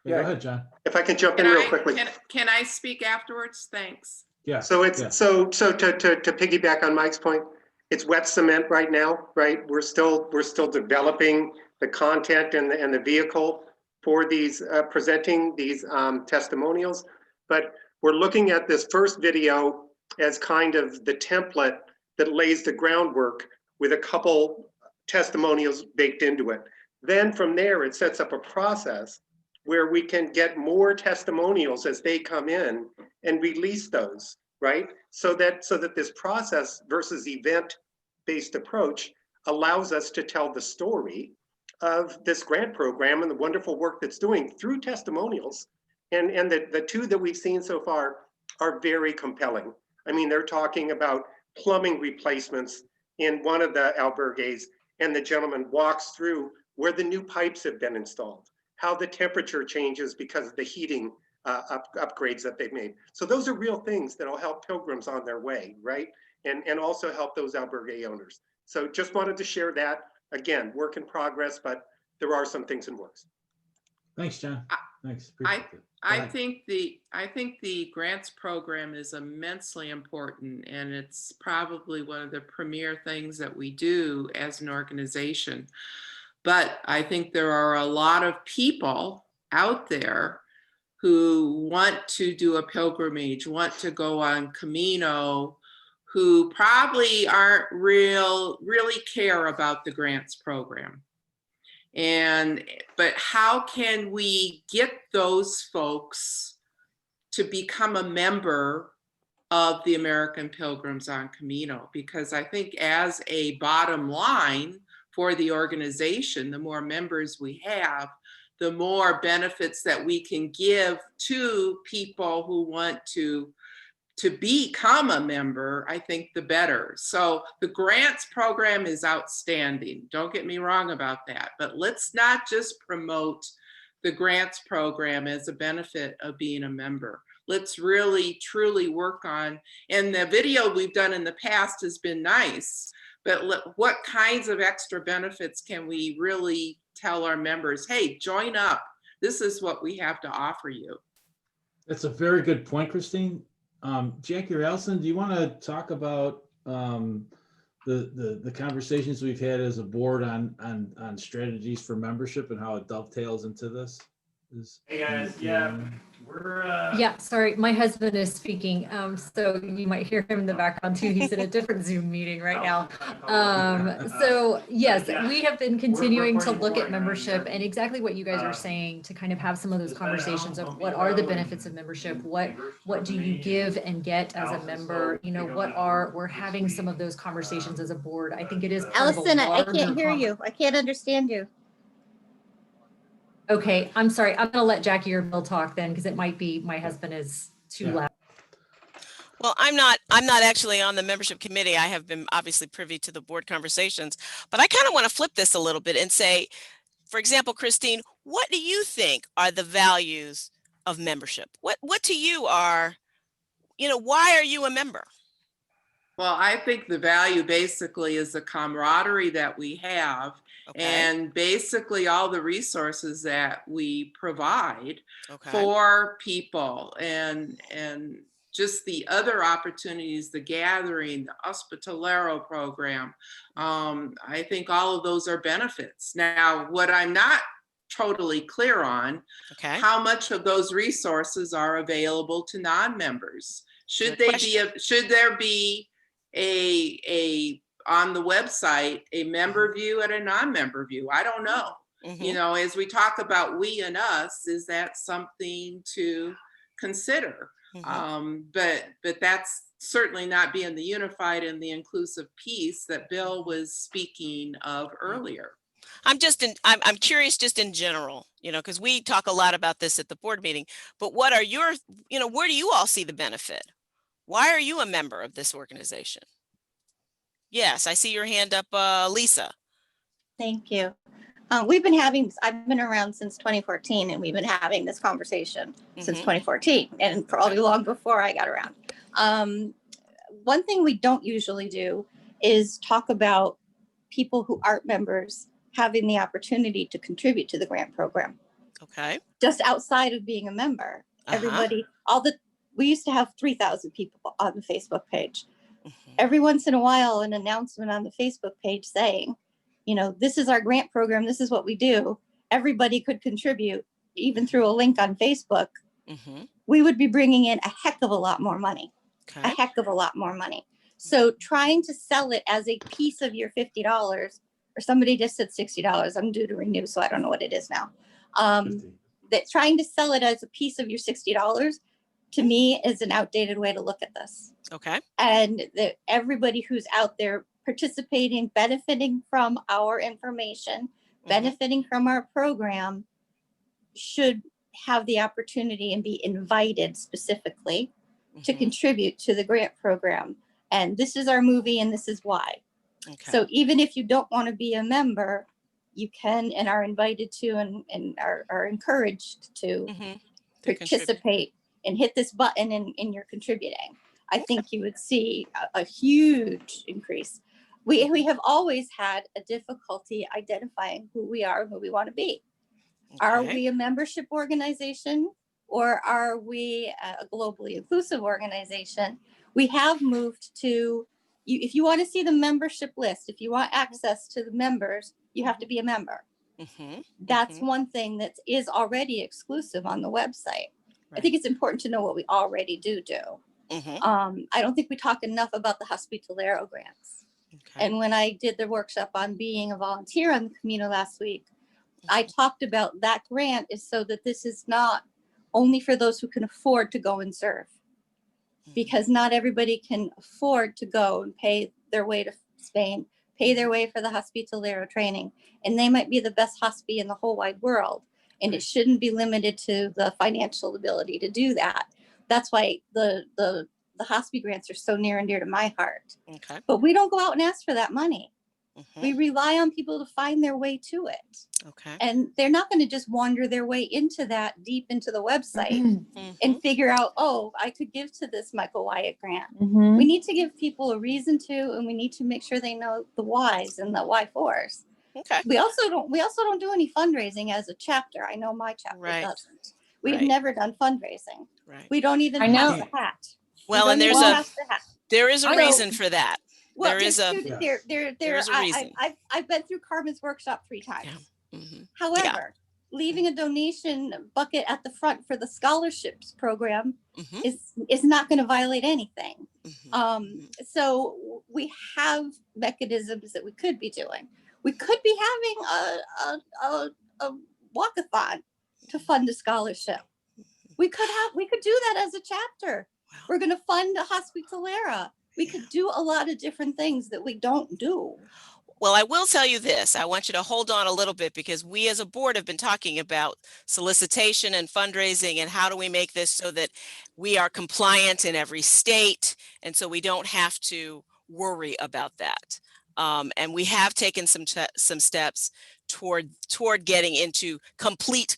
Yeah, go ahead, John. If I can jump in real quickly. Can I speak afterwards? Thanks. Yeah. So it's so to piggyback on Mike's point, it's wet cement right now, right? We're still developing the content and the vehicle for these presenting these testimonials, but we're looking at this first video as kind of the template that lays the groundwork with a couple testimonials baked into it. Then from there, it sets up a process where we can get more testimonials as they come in and release those, right? So that this process versus event-based approach allows us to tell the story of this grant program and the wonderful work that's doing through testimonials. And the two that we've seen so far are very compelling. I mean, they're talking about plumbing replacements in one of the albergues, and the gentleman walks through where the new pipes have been installed, how the temperature changes because of the heating upgrades that they've made. So those are real things that'll help Pilgrims on their way, right? And also help those albergue owners. So just wanted to share that. Again, work in progress, but there are some things in works. Thanks, John. Thanks. I think the grants program is immensely important, and it's probably one of the premier things that we do as an organization. But I think there are a lot of people out there who want to do a pilgrimage, want to go on Camino, who probably aren't really care about the grants program. But how can we get those folks to become a member of the American Pilgrims on Camino? Because I think as a bottom line for the organization, the more members we have, the more benefits that we can give to people who want to become a member, I think the better. So the grants program is outstanding. Don't get me wrong about that, but let's not just promote the grants program as a benefit of being a member. Let's really, truly work on, and the video we've done in the past has been nice, but what kinds of extra benefits can we really tell our members, hey, join up. This is what we have to offer you. That's a very good point, Christine. Jackie or Allison, do you want to talk about the conversations we've had as a board on strategies for membership and how it dovetails into this? Hey guys, yeah, we're Yeah, sorry, my husband is speaking, so you might hear him in the background too. He's in a different Zoom meeting right now. So yes, we have been continuing to look at membership and exactly what you guys are saying, to kind of have some of those conversations of what are the benefits of membership, what do you give and get as a member, you know, we're having some of those conversations as a board. I think it is part of a Allison, I larger can't hear you. I can't understand you. Okay, I'm sorry. I'm gonna let Jackie or Bill talk then, because it might be my husband is too loud. Well, I'm not actually on the membership committee. I have been obviously privy to the board conversations, but I kind of want to flip this a little bit and say, for example, Christine, what do you think are the values of membership? What to you are, you know, why are you a member? Well, I think the value basically is the camaraderie that we have, and basically all the resources that we provide for people, and just the other opportunities, the gathering, the Hospitalero program. I think all of those are benefits. Now, what I'm not totally clear on, how much of those resources are available to non-members? Should there be a on the website a member view and a non-member view? I don't know. You know, as we talk about we and us, is that something to consider? But that's certainly not being the unified and the inclusive piece that Bill was speaking of earlier. I'm curious just in general, you know, because we talk a lot about this at the board meeting, but what are your, you know, where do you all see the benefit? Why are you a member of this organization? Yes, I see your hand up, Lisa. Thank you. I've been around since 2014, and we've been having this conversation since 2014, and probably long before I got around. One thing we don't usually do is talk about people who aren't members having the opportunity to contribute to the grant program. Okay. Just outside of being a member, everybody, we used to have 3,000 people on the Facebook page. Every once in a while, an announcement on the Facebook page saying, you know, this is our grant program, this is what we do. Everybody could contribute, even through a link on Facebook. We would be bringing in a heck of a lot more money. A heck of a lot more money. So trying to sell it as a piece of your $50, or somebody just said $60. I'm due to renew, so I don't know what it is now. That trying to sell it as a piece of your $60, to me, is an outdated way to look at this. Okay. And that everybody who's out there participating, benefiting from our information, benefiting from our program, should have the opportunity and be invited specifically to contribute to the grant program. And this is our movie, and this is why. So even if you don't want to be a member, you can and are invited to and are encouraged to participate and hit this button and you're contributing. I think you would see a huge increase. We have always had a difficulty identifying who we are and who we want to be. Are we a membership organization? or are we a globally inclusive organization? We have moved to, if you want to see the membership list, if you want access to the members, you have to be a member. That's one thing that is already exclusive on the website. I think it's important to know what we already do. I don't think we talk enough about the Hospitalero grants. And when I did the workshop on being a volunteer on the Camino last week, I talked about that grant is so that this is not only for those who can afford to go and serve, because not everybody can afford to go and pay their way to Spain, pay their way for the Hospitalero training. And they might be the best hospi in the whole wide world. And it shouldn't be limited to the financial ability to do that. That's why the hospi grants are so near and dear to my heart. But we don't go out and ask for that money. We rely on people to find their way to it. And they're not going to just wander their way into that deep into the website and figure out, oh, I could give to this Michael Wyatt grant. We need to give people a reason to, and we need to make sure they know the whys and the why fors. We also don't do any fundraising as a chapter. I know my chapter doesn't. We've never done fundraising. We don't even have the hat. Well, and there is a reason for that. Well, there is a reason. I've been through Carmen's workshop 3 times. However, leaving a donation bucket at the front for the scholarships program is not going to violate anything. So we have mechanisms that we could be doing. We could be having a walkathon to fund a scholarship. We could do that as a chapter. We're going to fund a Hospitalera. We could do a lot of different things that we don't do. Well, I will tell you this. I want you to hold on a little bit, because we as a board have been talking about solicitation and fundraising and how do we make this so that we are compliant in every state, and so we don't have to worry about that. And we have taken some steps toward getting into complete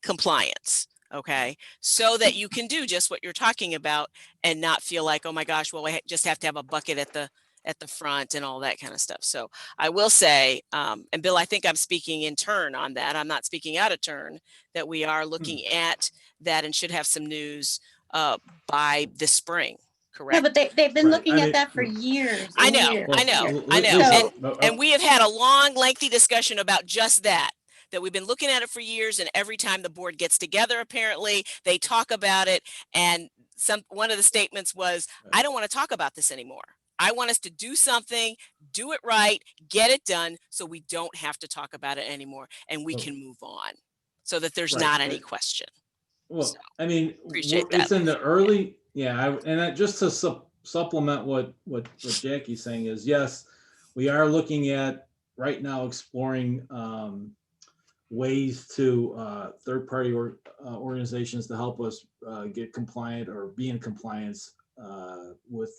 compliance. Okay, so that you can do just what you're talking about and not feel like, oh my gosh, well, I just have to have a bucket at the front and all that kind of stuff. So I will say, and Bill, I think I'm speaking in turn on that. I'm not speaking out of turn, that we are looking at that and should have some news by this spring. Correct. Yeah, but they've been looking at that for years. I know. And we have had a long, lengthy discussion about just that we've been looking at it for years, and every time the board gets together, apparently they talk about it. And one of the statements was, I don't want to talk about this anymore. I want us to do something, do it right, get it done, so we don't have to talk about it anymore, and we can move on, so that there's not any question. Well, so, I mean, appreciate that. It's in the early, just to supplement what Jackie's saying is, yes, we are looking at right now exploring ways to third-party organizations to help us get compliant or be in compliance with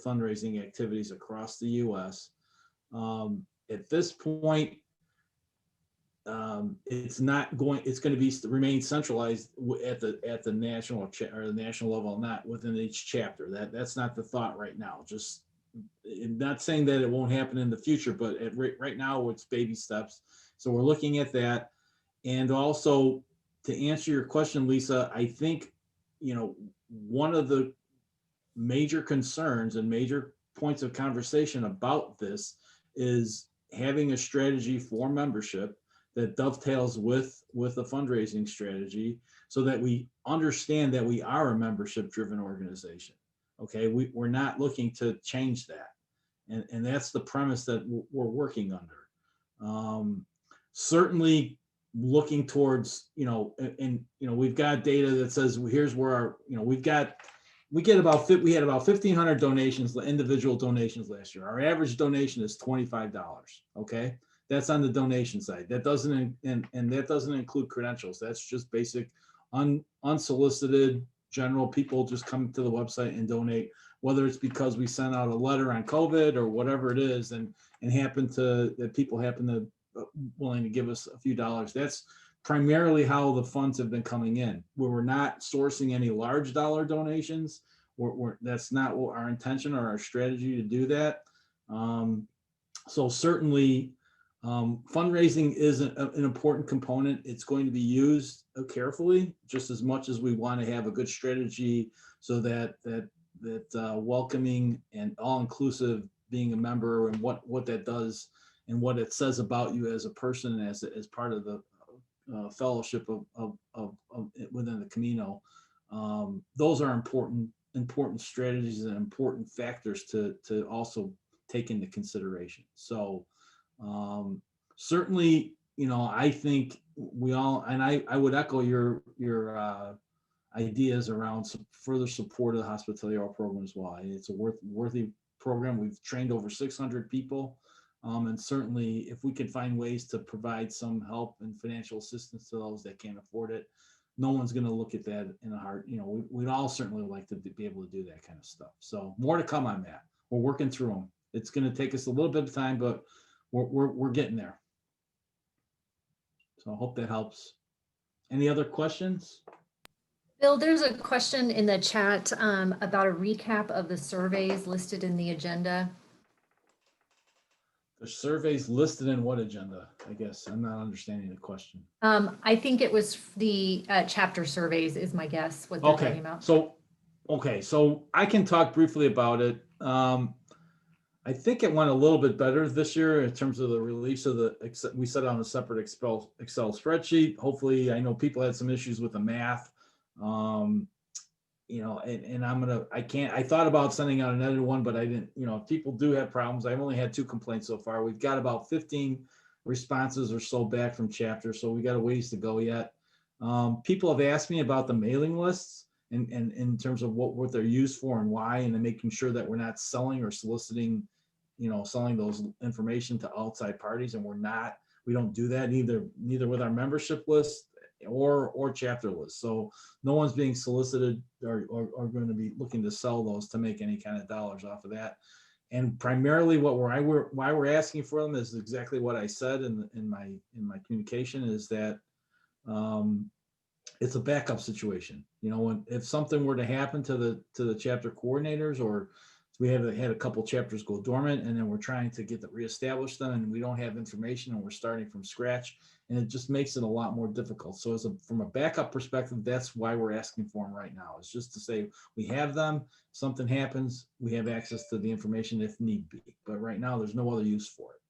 fundraising activities across the U.S. At this point, it's going to remain centralized at the national or the national level, not within each chapter. That's not the thought right now. Just not saying that it won't happen in the future, but right now it's baby steps. So we're looking at that. And also, to answer your question, Lisa, I think, one of the major concerns and major points of conversation about this is having a strategy for membership that dovetails with a fundraising strategy, so that we understand that we are a membership-driven organization. Okay, we're not looking to change that. And that's the premise that we're working under. Certainly looking towards, we've got data that says here's where our, we had about 1,500 donations, individual donations last year. Our average donation is $25. Okay, that's on the donation side. That doesn't and that doesn't include credentials. That's just basic, unsolicited general people just come to the website and donate, whether it's because we sent out a letter on COVID or whatever it is, and people happen to willing to give us a few dollars. That's primarily how the funds have been coming in. We're not sourcing any large dollar donations. That's not our intention or our strategy to do that. So certainly Fundraising is an important component. It's going to be used carefully, just as much as we want to have a good strategy so that welcoming and all-inclusive being a member and what that does and what it says about you as a person and as part of the fellowship of within the Camino. Those are important strategies and important factors to also take into consideration. So certainly, I think we all, and I would echo your ideas around some further support of the hospitality program as well. It's a worthy program. We've trained over 600 people. And certainly if we can find ways to provide some help and financial assistance to those that can't afford it, no one's going to look at that in a heart. We'd all certainly like to be able to do that kind of stuff. So more to come on that. We're working through them. It's going to take us a little bit of time, but we're getting there. So I hope that helps. Any other questions? Bill, there's a question in the chat about a recap of the surveys listed in the agenda. The surveys listed in what agenda? I guess I'm not understanding the question. I think it was the chapter surveys is my guess what they're talking about. So I can talk briefly about it. I think it went a little bit better this year in terms of the release of we set on a separate Excel spreadsheet. Hopefully, I know people had some issues with the math. And I thought about sending out another one, but I didn't, if people do have problems, I've only had 2 complaints so far. We've got about 15 responses or so back from chapters. So we got a ways to go yet. People have asked me about the mailing lists and in terms of what they're used for and why, and then making sure that we're not selling or soliciting, selling those information to outside parties. And we don't do that neither with our membership list or chapter list. So no one's being solicited or going to be looking to sell those to make any kind of dollars off of that. And primarily why we're asking for them is exactly what I said in my communication, is that it's a backup situation. If something were to happen to the chapter coordinators, or we had a couple chapters go dormant and then we're trying to reestablish them and we don't have information and we're starting from scratch, and it just makes it a lot more difficult. So from a backup perspective, that's why we're asking for them right now. It's just to say we have them, something happens, we have access to the information if need be. But right now there's no other use for it.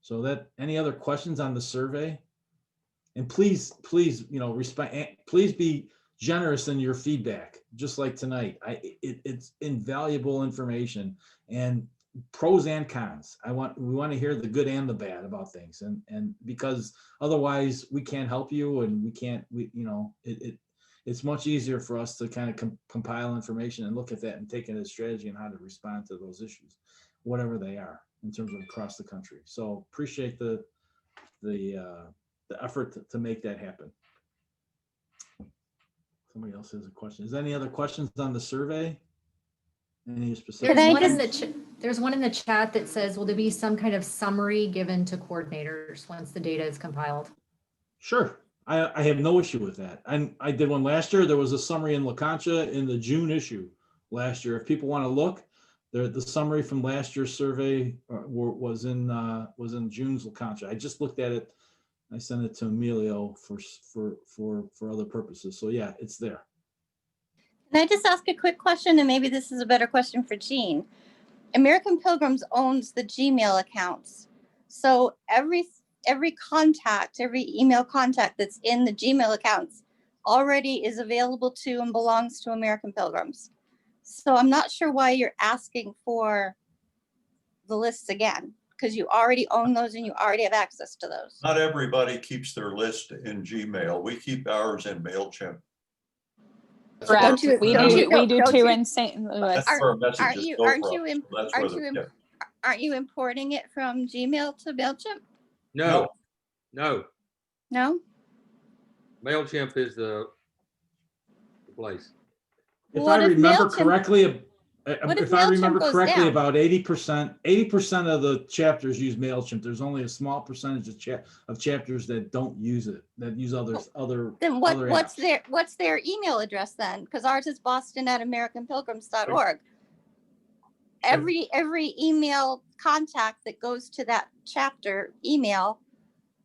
So any other questions on the survey? And please, please be generous in your feedback, just like tonight. It's invaluable information and pros and cons. We want to hear the good and the bad about things, and because otherwise we can't help you, and it's much easier for us to kind of compile information and look at that and take it as strategy on how to respond to those issues, whatever they are, in terms of across the country. So appreciate the effort to make that happen. Somebody else has a question. Is there any other questions on the survey? Any specific? There's one in the chat that says, will there be some kind of summary given to coordinators once the data is compiled? Sure. I have no issue with that. I did one last year. There was a summary in La Concha in the June issue last year. If people want to look, the summary from last year's survey was in June's La Concha. I just looked at it. I sent it to Emilio for other purposes. So yeah, it's there. Can I just ask a quick question? And maybe this is a better question for Jean. American Pilgrims owns the Gmail accounts. So every contact, every email contact that's in the Gmail accounts already is available to and belongs to American Pilgrims. So I'm not sure why you're asking for the lists again, because you already own those and you already have access to those. Not everybody keeps their list in Gmail. We keep ours in MailChimp. Correct. We do too in St. Louis. Aren't you importing it from Gmail to MailChimp? No. No? MailChimp is the place. If I remember correctly, about 80% of the chapters use MailChimp. There's only a small percentage of chapters that don't use it, that use other Then what's their email address then? Because ours is boston@americanpilgrims.org. every email contact that goes to that chapter email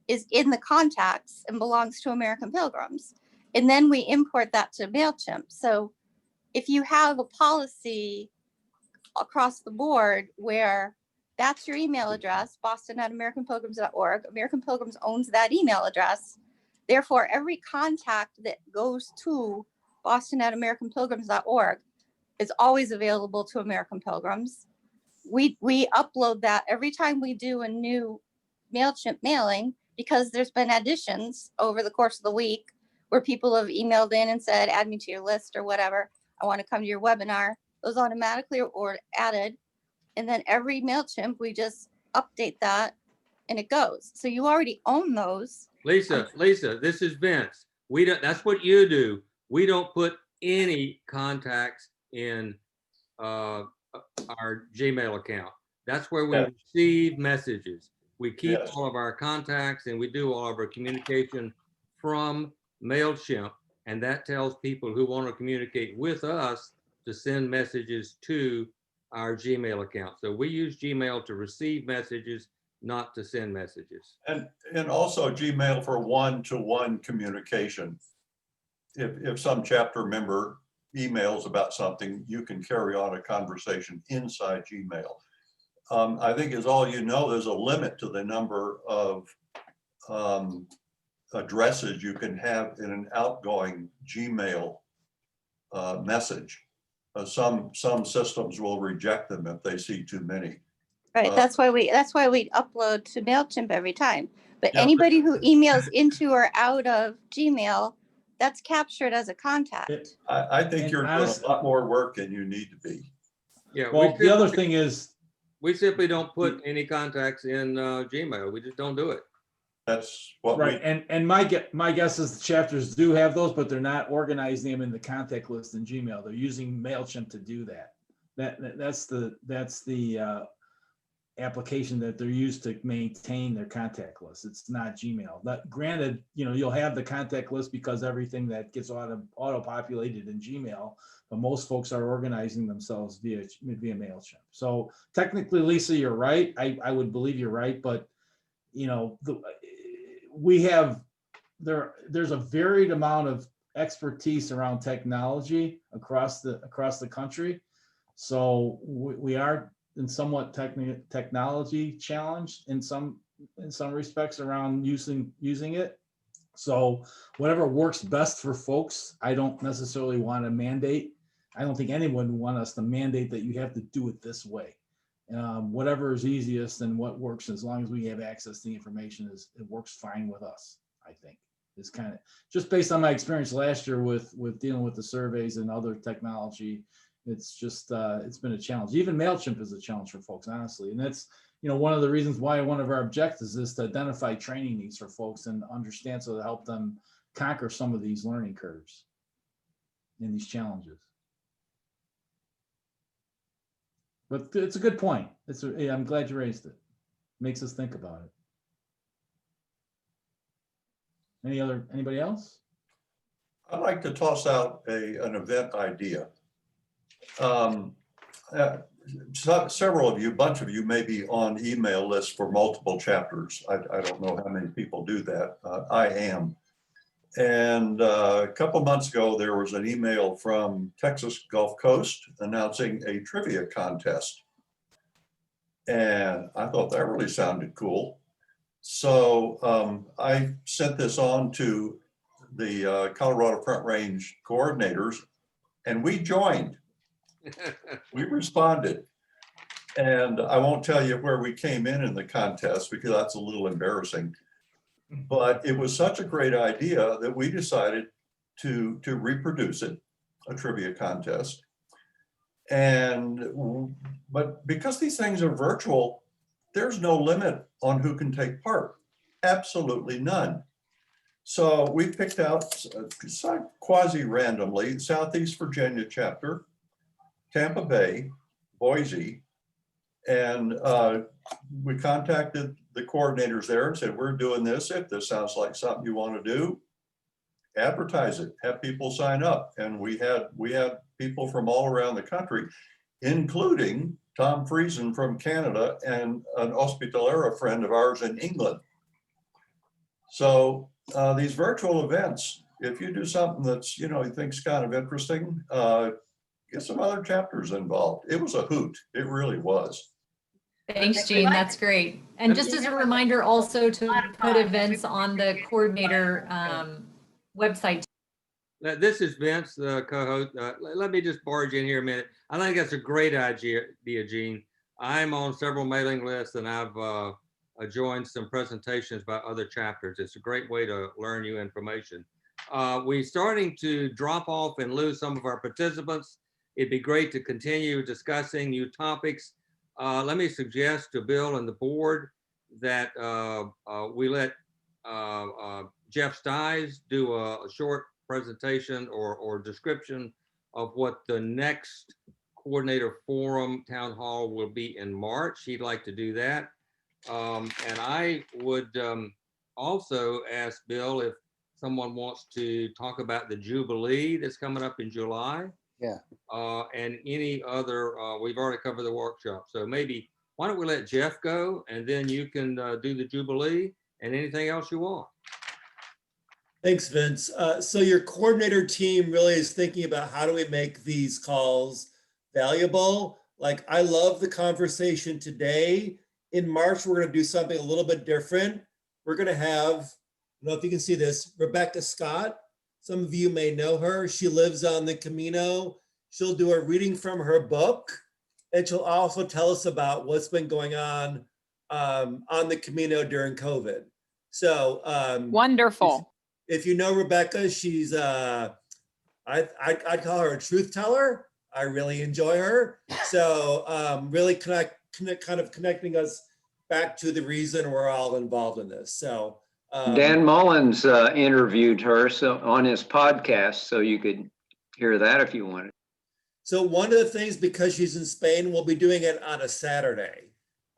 is in the contacts and belongs to American Pilgrims. And then we import that to MailChimp. So if you have a policy across the board where that's your email address, boston@americanpilgrims.org, American Pilgrims owns that email address. Therefore, every contact that goes to boston@americanpilgrims.org is always available to American Pilgrims. We upload that every time we do a new MailChimp mailing, because there's been additions over the course of the week where people have emailed in and said, add me to your list or whatever. I want to come to your webinar. Those automatically are added. And then every MailChimp, we just update that and it goes. So you already own those. Lisa, this is Vince. We don't, that's what you do. We don't put any contacts in our Gmail account. That's where we receive messages. We keep all of our contacts and we do all of our communication from MailChimp. And that tells people who want to communicate with us to send messages to our Gmail account. So we use Gmail to receive messages, not to send messages. And also Gmail for one-to-one communication. If some chapter member emails about something, you can carry on a conversation inside Gmail. I think as all you know, there's a limit to the number of addresses you can have in an outgoing Gmail message. Some systems will reject them if they see too many. Right. That's why we upload to MailChimp every time. But anybody who emails into or out of Gmail, that's captured as a contact. I think you're doing a lot more work than you need to be. Yeah. Well, the other thing is, we simply don't put any contacts in Gmail. We just don't do it. That's what right. And my guess is the chapters do have those, but they're not organizing them in the contact list in Gmail. They're using MailChimp to do that. That's the application that they're used to maintain their contact list. It's not Gmail. But granted, you'll have the contact list because everything that gets auto-populated in Gmail, but most folks are organizing themselves via MailChimp. So technically, Lisa, you're right. I would believe you're right, but there's a varied amount of expertise around technology across the country. So we are in somewhat technology challenged in some respects around using it. So whatever works best for folks, I don't necessarily want to mandate. I don't think anyone would want us to mandate that you have to do it this way. Whatever is easiest and what works, as long as we have access to the information, it works fine with us. I think it's kind of just based on my experience last year with dealing with the surveys and other technology. It's just it's been a challenge. Even MailChimp is a challenge for folks, honestly, and that's one of the reasons why one of our objectives is to identify training needs for folks and understand, so to help them conquer some of these learning curves and these challenges. But it's a good point. I'm glad you raised it. Makes us think about it. Anybody else? I'd like to toss out an event idea. Several of you, a bunch of you may be on email lists for multiple chapters. I don't know how many people do that. I am. And a couple months ago, there was an email from Texas Gulf Coast announcing a trivia contest. And I thought that really sounded cool. So I sent this on to the Colorado Front Range coordinators, and we joined. We responded. And I won't tell you where we came in the contest because that's a little embarrassing. But it was such a great idea that we decided to reproduce it, a trivia contest. But because these things are virtual, there's no limit on who can take part. Absolutely none. So we picked out quasi-randomly Southeast Virginia chapter, Tampa Bay, Boise, and we contacted the coordinators there and said, we're doing this. If this sounds like something you want to do, advertise it, have people sign up. And we had people from all around the country, including Tom Friesen from Canada and an Hospitalera friend of ours in England. So these virtual events, if you do something that's, you think's kind of interesting, get some other chapters involved. It was a hoot. It really was. Thanks, Jean. That's great. And just as a reminder also to put events on the coordinator website. This is Vince, the co-host. Let me just barge in here a minute. I think that's a great idea, Gene. I'm on several mailing lists and I've joined some presentations by other chapters. It's a great way to learn new information. We're starting to drop off and lose some of our participants. It'd be great to continue discussing new topics. Let me suggest to Bill and the board that we let Jeff Stiles do a short presentation or description of what the next coordinator forum town hall will be in March. He'd like to do that. And I would also ask Bill if someone wants to talk about the Jubilee that's coming up in July. Yeah. And any other, we've already covered the workshop. So maybe, why don't we let Jeff go and then you can do the Jubilee and anything else you want. Thanks, Vince. So your coordinator team really is thinking about how do we make these calls valuable? Like, I love the conversation today. In March, we're going to do something a little bit different. We're going to have, I don't know if you can see this, Rebecca Scott. Some of you may know her. She lives on the Camino. She'll do a reading from her book, and she'll also tell us about what's been going on the Camino during COVID. So wonderful. If you know Rebecca, she's I'd call her a truth teller. I really enjoy her. So really kind of connecting us back to the reason we're all involved in this. So Dan Mullins interviewed her on his podcast, so you could hear that if you wanted. So one of the things, because she's in Spain, we'll be doing it on a Saturday,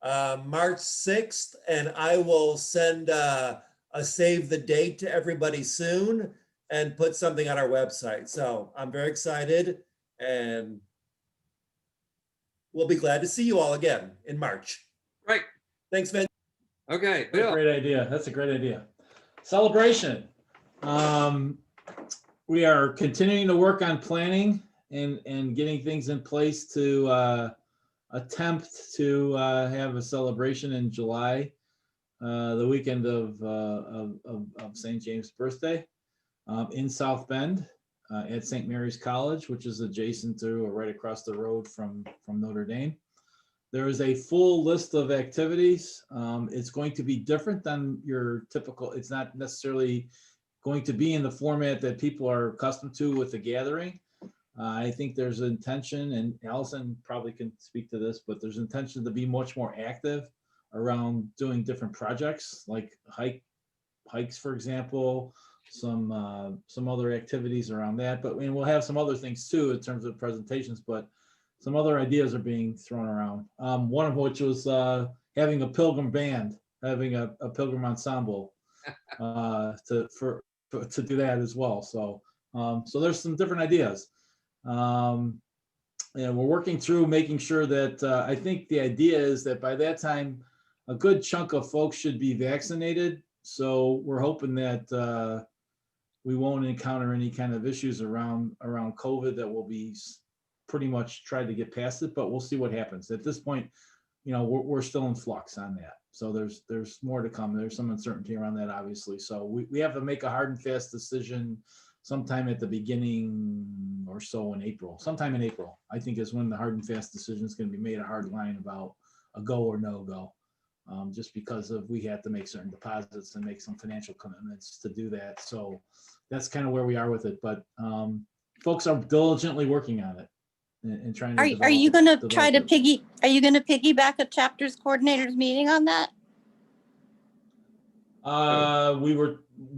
March 6th, and I will send a save the date to everybody soon and put something on our website. So I'm very excited, and we'll be glad to see you all again in March. Great. Thanks, Vince. Okay, Bill. Great idea. That's a great idea. Celebration. We are continuing to work on planning and getting things in place to attempt to have a celebration in July, the weekend of St. James' birthday, in South Bend at St. Mary's College, which is adjacent to or right across the road from Notre Dame. There is a full list of activities. It's going to be different than your typical, it's not necessarily going to be in the format that people are accustomed to with the gathering. I think there's an intention, and Allison probably can speak to this, but there's intention to be much more active around doing different projects like hikes, for example, some other activities around that. But we'll have some other things too in terms of presentations, but some other ideas are being thrown around. One of which was having a Pilgrim band, having a Pilgrim ensemble to do that as well. So so there's some different ideas. And we're working through making sure that I think the idea is that by that time, a good chunk of folks should be vaccinated. So we're hoping that we won't encounter any kind of issues around COVID, that will be pretty much tried to get past it, but we'll see what happens. At this point, we're still in flux on that. So there's more to come. There's some uncertainty around that, obviously. So we have to make a hard and fast decision sometime at the beginning or so in April. Sometime in April, I think, is when the hard and fast decision is going to be made, a hard line about a go or no go. Just because we have to make certain deposits and make some financial commitments to do that. So that's kind of where we are with it. But folks are diligently working on it and trying to. Are you going to try to piggyback a chapters coordinators meeting on that?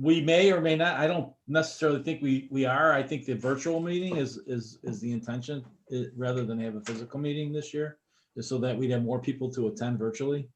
We may or may not. I don't necessarily think we are. I think the virtual meeting is the intention, rather than have a physical meeting this year, just so that we'd have more people to attend virtually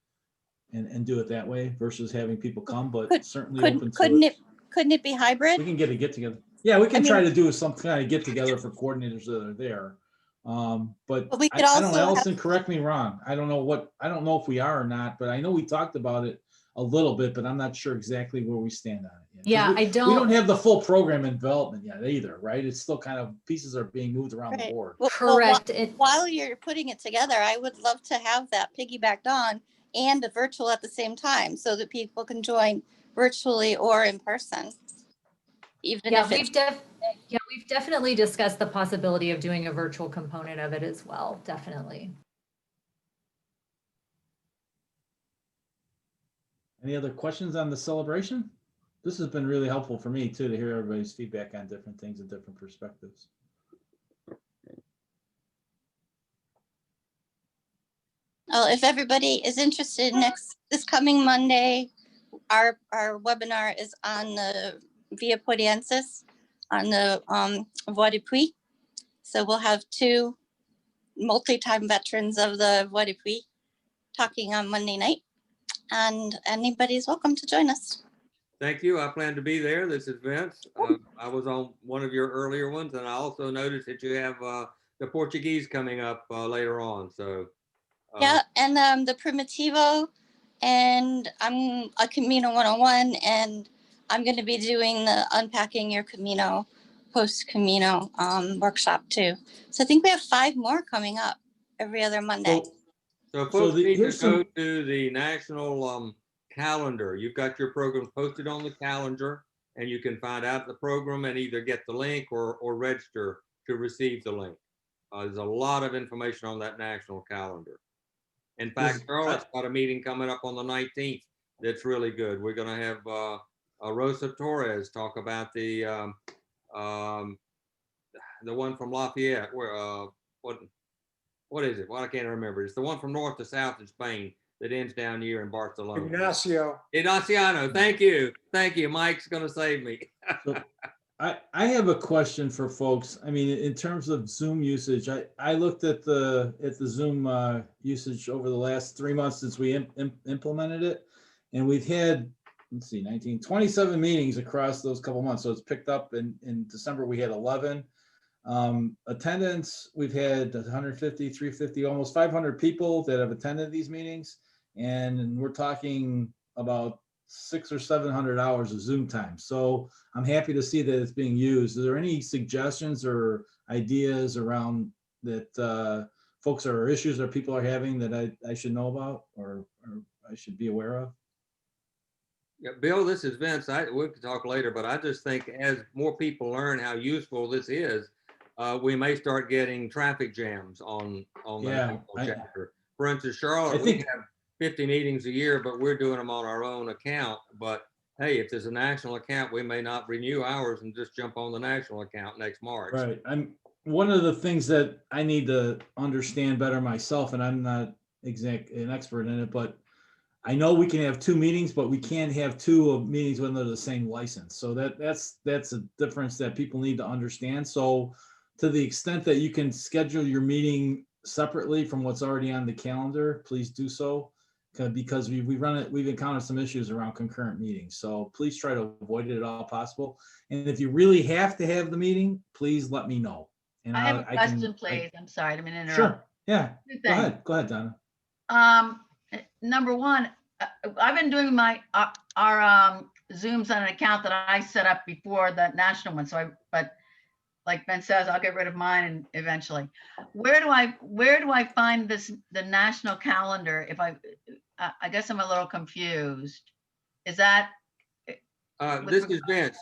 and do it that way versus having people come. But certainly open to it. Couldn't it be hybrid? We can get together. Yeah, we can try to do some kind of get together for coordinators that are there. But we could I don't know, also Allison, correct me wrong. I don't know if we are or not, but I know we talked about it a little bit, but I'm not sure exactly where we stand on it yet. 'Cause Yeah, we don't have the full program in development yet either, right? It's still kind of, pieces are being moved around the board. Correct. While you're putting it together, I would love to have that piggybacked on and a virtual at the same time so that people can join virtually or in person. Even Yeah, if it's we've definitely discussed the possibility of doing a virtual component of it as well. Definitely. Any other questions on the celebration? This has been really helpful for me too, to hear everybody's feedback on different things and different perspectives. Well, if everybody is interested, this coming Monday, our webinar is on the Via Poriensis on the Voie de Puy. So we'll have two multi-time veterans of the Voie de Puy talking on Monday night, and anybody's welcome to join us. Thank you. I plan to be there. This is Vince. I was on one of your earlier ones, and I also noticed that you have the Portuguese coming up later on. So Yeah, and the Primitivo, and I'm a Camino 101, and I'm going to be doing the Unpacking Your Camino post-Camino workshop too. So I think we have 5 more coming up every other Monday. So folks need to go to the national calendar. You've got your programs posted on the calendar, and you can find out the program and either get the link or register to receive the link. There's a lot of information on that national calendar. In fact, Charlotte's got a meeting coming up on the 19th that's really good. We're going to have Rosa Torres talk about the one from Lafayette. Where what is it? Well, I can't remember. It's the one from north to south in Spain that ends down here in Barcelona. Ignaciano. Thank you. Thank you. Mike's going to save me. So I have a question for folks. I mean, in terms of Zoom usage, I looked at the Zoom usage over the last 3 months since we implemented it, and we've had, let's see, 27 meetings across those couple months. So it's picked up in December. We had 11. Attendance, we've had 150, 350, almost 500 people that have attended these meetings, and we're talking about 600 or 700 hours of Zoom time. So I'm happy to see that it's being used. Is there any suggestions or ideas around that folks or issues that people are having that I should know about or I should be aware of? Yeah, Bill, this is Vince. We can talk later, but I just think as more people learn how useful this is, we may start getting traffic jams on the chapter. For instance, Charlotte, we have 50 meetings a year, but we're doing them on our own account. But hey, if there's a national account, we may not renew ours and just jump on the national account next March. Right. One of the things that I need to understand better myself, and I'm not an expert in it, but I know we can have 2 meetings, but we can't have 2 meetings when they're the same license. So that's a difference that people need to understand. So to the extent that you can schedule your meeting separately from what's already on the calendar, please do so, because we've encountered some issues around concurrent meetings. So please try to avoid it at all possible. And if you really have to have the meeting, please let me know. And I have a question, please. I'm sorry, I'm interrupt. Sure. Yeah. Go ahead, Donna. Number one, I've been doing our Zooms on an account that I set up before the national one. But like Ben says, I'll get rid of mine eventually. Where do I find the national calendar? If I guess I'm a little confused. Is that this is Vince.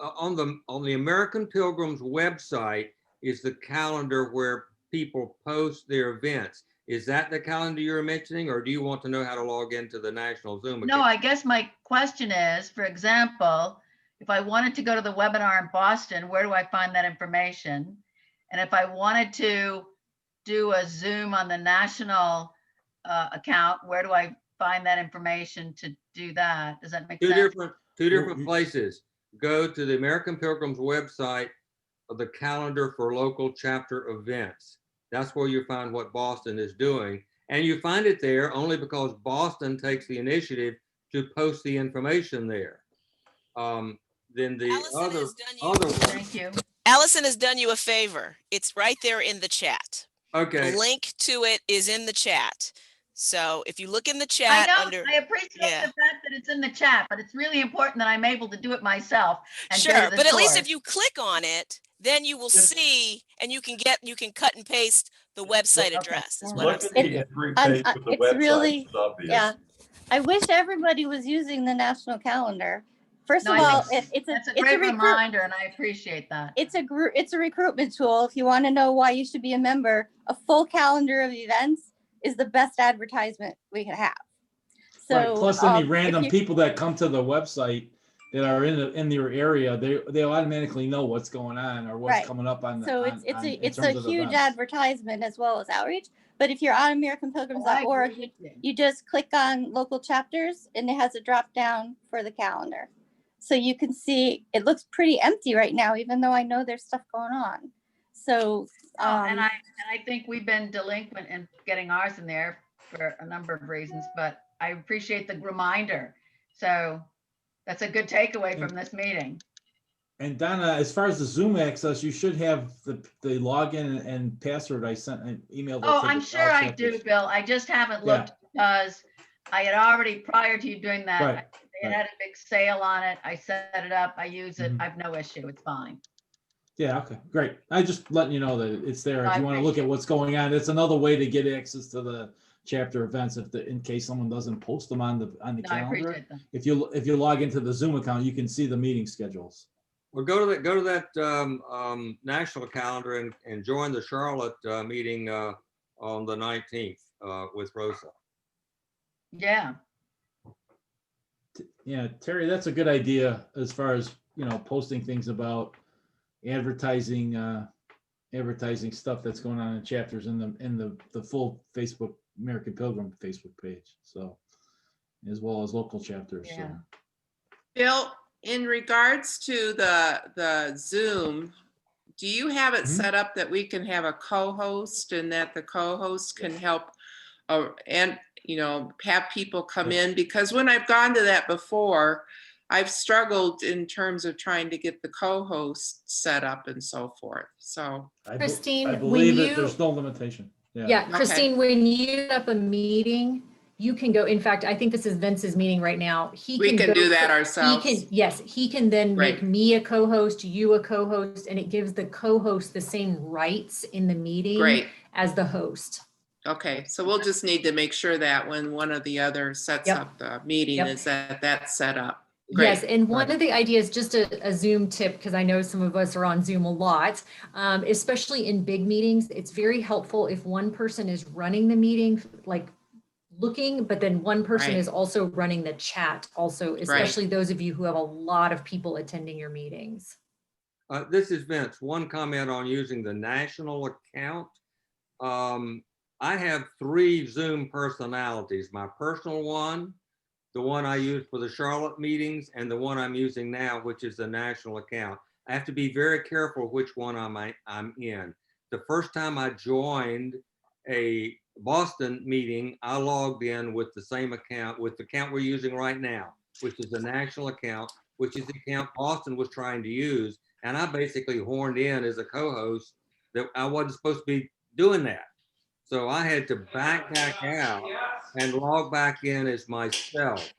On the American Pilgrims website is the calendar where people post their events. Is that the calendar you're mentioning, or do you want to know how to log into the national Zoom account? No, I guess my question is, for example, if I wanted to go to the webinar in Boston, where do I find that information? And if I wanted to do a Zoom on the national account, where do I find that information to do that? Does that make sense? Two different places. Go to the American Pilgrims website of the calendar for local chapter events. That's where you find what Boston is doing. And you find it there only because Boston takes the initiative to post the information there. Then the other one, Thank you. Allison has done you a favor. It's right there in the chat. Okay. The link to it is in the chat. So if you look in the I chat know, under, I appreciate yeah. the fact that it's in the chat, but it's really important that I'm able to do it myself and go Sure, to the but at least if source. you click on it, then you will see, and you can cut and paste the website address is what I'm Look at saying. the entry page with the It's website. really, It's obvious. yeah. I wish everybody was using the national calendar. First No, of I all, think it's that's a a great recruit. reminder, and I appreciate that. It's a recruitment tool. If you want to know why you should be a member, a full calendar of events is the best advertisement we can have. So, right. Plus any if random you- people that come to the website that are in your area, they automatically know what's going on or what's Right. coming up on the. So in it's a terms of huge events. advertisement as well as outreach. But if you're on AmericanPilgrims.org, you just click on local chapters and it has a drop down for the calendar. So you can see it looks pretty empty right now, even though I know there's stuff going on. So And I think we've been delinquent in getting ours in there for a number of reasons, but I appreciate the reminder. So that's a good takeaway from this meeting. And Donna, as far as the Zoom access, you should have the login and password I sent an email. Oh, I'm sure I do, Bill. I just haven't looked because I had already, prior to you doing that, Right, they had a big sale on it. I set it up. I use it. I have no issue. It's fine. Yeah, okay, great. I just letting you know that it's there. No, If I you want to look at what's going on, it's another way to get access to the chapter events in case someone doesn't post them on the No, I calendar. appreciate that. If you log into the Zoom account, you can see the meeting schedules. Well, go to that national calendar and join the Charlotte meeting on the 19th with Rosa. Yeah. Yeah, Terry, that's a good idea as far as, posting things about advertising stuff that's going on in chapters in the full Facebook American Pilgrim Facebook page. So, as well as local chapters. Yeah. So. Bill, in regards to the Zoom, do you have it set up that we can have a co-host and that the co-host can help and have people come in? Because when I've gone to that before, I've struggled in terms of trying to get the co-host set up and so forth. So Christine, I believe there's no limitation. Yeah, Christine, when you set up a meeting, you can go, in fact, I think this is Vince's meeting right now. We can do that ourselves. He can then Right. make me a co-host, you a co-host, and it gives the co-host the same rights in the meeting Great. as the host. Okay, so we'll just need to make sure that when one or the other sets up the meeting is that that's set up. Great. Yes, and one of the ideas, just a Zoom tip, because I know some of us are on Zoom a lot, especially in big meetings, it's very helpful if one person is running the meeting, like looking, but then one person is also running the chat also, especially those of you who have a lot of people attending your meetings. This is Vince. One comment on using the national account. I have 3 Zoom personalities. My personal one, the one I use for the Charlotte meetings, and the one I'm using now, which is the national account. I have to be very careful which one I'm in. The first time I joined a Boston meeting, I logged in with the same account, with the account we're using right now, which is the national account, which is the account Boston was trying to use. And I basically horned in as a co-host that I wasn't supposed to be doing that. So I had to back out and log back in as myself.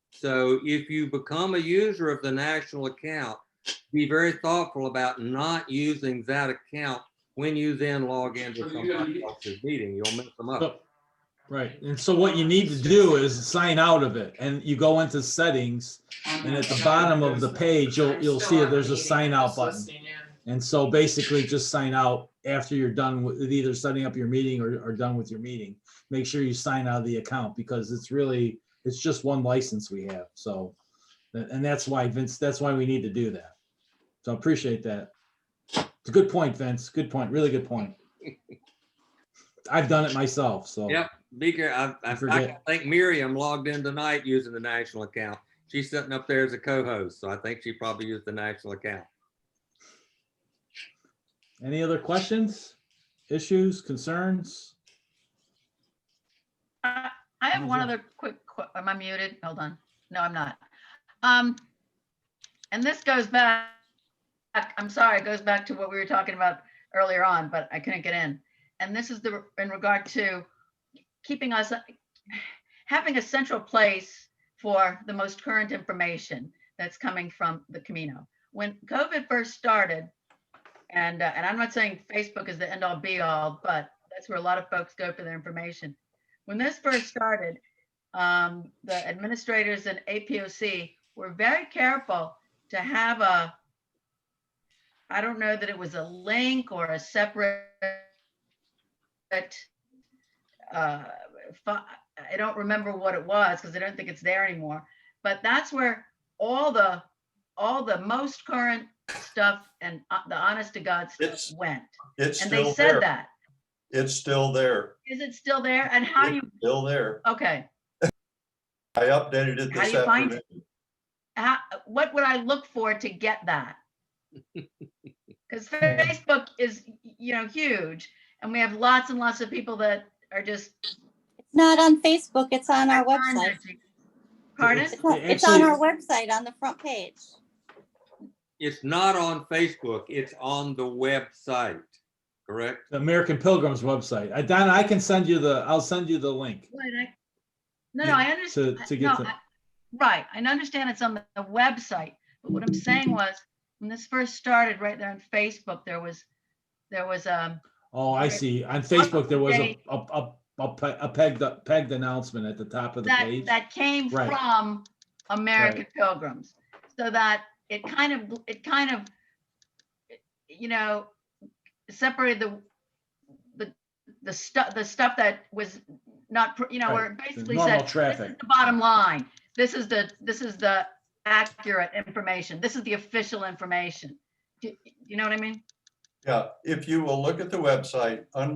So if you become a user of the national account, be very thoughtful about not using that account when you then log into somebody else's meeting. You'll mess them up. Right. And so what you need to do is sign out of it, and you go into settings, and at the bottom of the page, you'll see that there's a sign out button. And so basically just sign out after you're done with either setting up your meeting or done with your meeting. Make sure you sign out of the account, because it's just one license we have. So, and that's why, Vince, that's why we need to do that. So I appreciate that. It's a good point, Vince. Good point. Really good point. I've done it myself. So yep. I think Miriam logged in tonight using the national account. She's sitting up there as a co-host. So I think she probably used the national account. Any other questions, issues, concerns? I have one other quick, am I muted? Hold on. No, I'm not. And this goes back back, I'm sorry, it goes back to what we were talking about earlier on, but I couldn't get in. And this is in regard to keeping us, having a central place for the most current information that's coming from the Camino. When COVID first started, and I'm not saying Facebook is the end all be all, but that's where a lot of folks go for their information. When this first started, the administrators and APOC were very careful to have I don't know that it was a link or a separate, I don't remember what it was because I don't think it's there anymore, but that's where all the most current stuff and the honest to God stuff went. It's and still they said there. that. It's still there. Is it still there? And how do you? Still there. Okay. I updated it How this do you find afternoon. it? What would I look for to get that? Because Facebook is, huge, and we have lots and lots of people that are just. It's not on Facebook, it's on our website. Pardon? It's on our website on the front page. It's not on Facebook, it's on the website, correct? The American Pilgrims website. Donna, I can send you I'll send you the link. Right, no, I understand. To get to. Right, I understand it's on the website, but what I'm saying was, when this first started, right there on Facebook, there was Oh, I see. On Facebook, there was a pegged announcement at the top of the page. that came Right. from American Right. Pilgrims, so that it kind of separated the stuff that was not, where it basically normal said, traffic. this is the bottom line. This is the accurate information. This is the official information. Do you know what I mean? Yeah, if you will look at the website in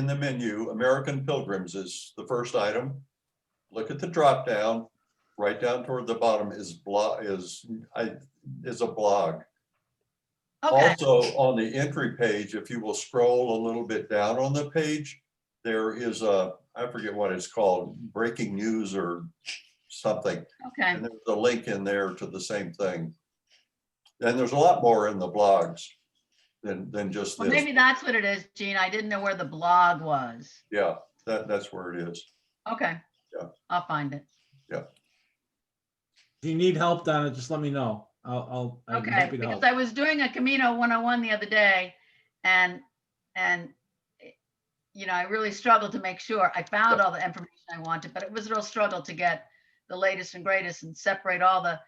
the menu, American Pilgrims is the first item. Look at the drop down, right down toward the bottom is a blog. Okay. Also on the entry page, if you will scroll a little bit down on the page, there is I forget what it's called, breaking news or something. Okay. And there's a link in there to the same thing. And there's a lot more in the blogs than just Well, this. maybe that's what it is, Gene. I didn't know where the blog was. Yeah, that's where it is. Okay. Yeah. I'll find it. Yeah. If you need help, Donna, just let me know. I'm Okay, happy to because help. I was doing a Camino 101 the other day, and I really struggled to make sure I found all the information I wanted, but it was a real struggle to get the latest and greatest and separate all the,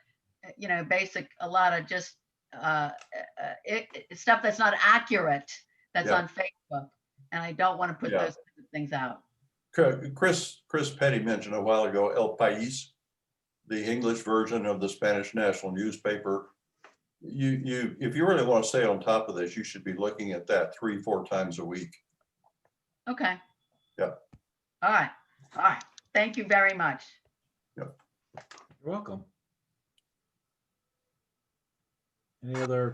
basic, a lot of just stuff that's not accurate that's on Facebook, and I don't want to put those things out. Chris Petty mentioned a while ago El País, the English version of the Spanish national newspaper. If you really want to stay on top of this, you should be looking at that 3-4 times a week. Okay. Yeah. All right. Thank you very much. Yeah. You're welcome. Any other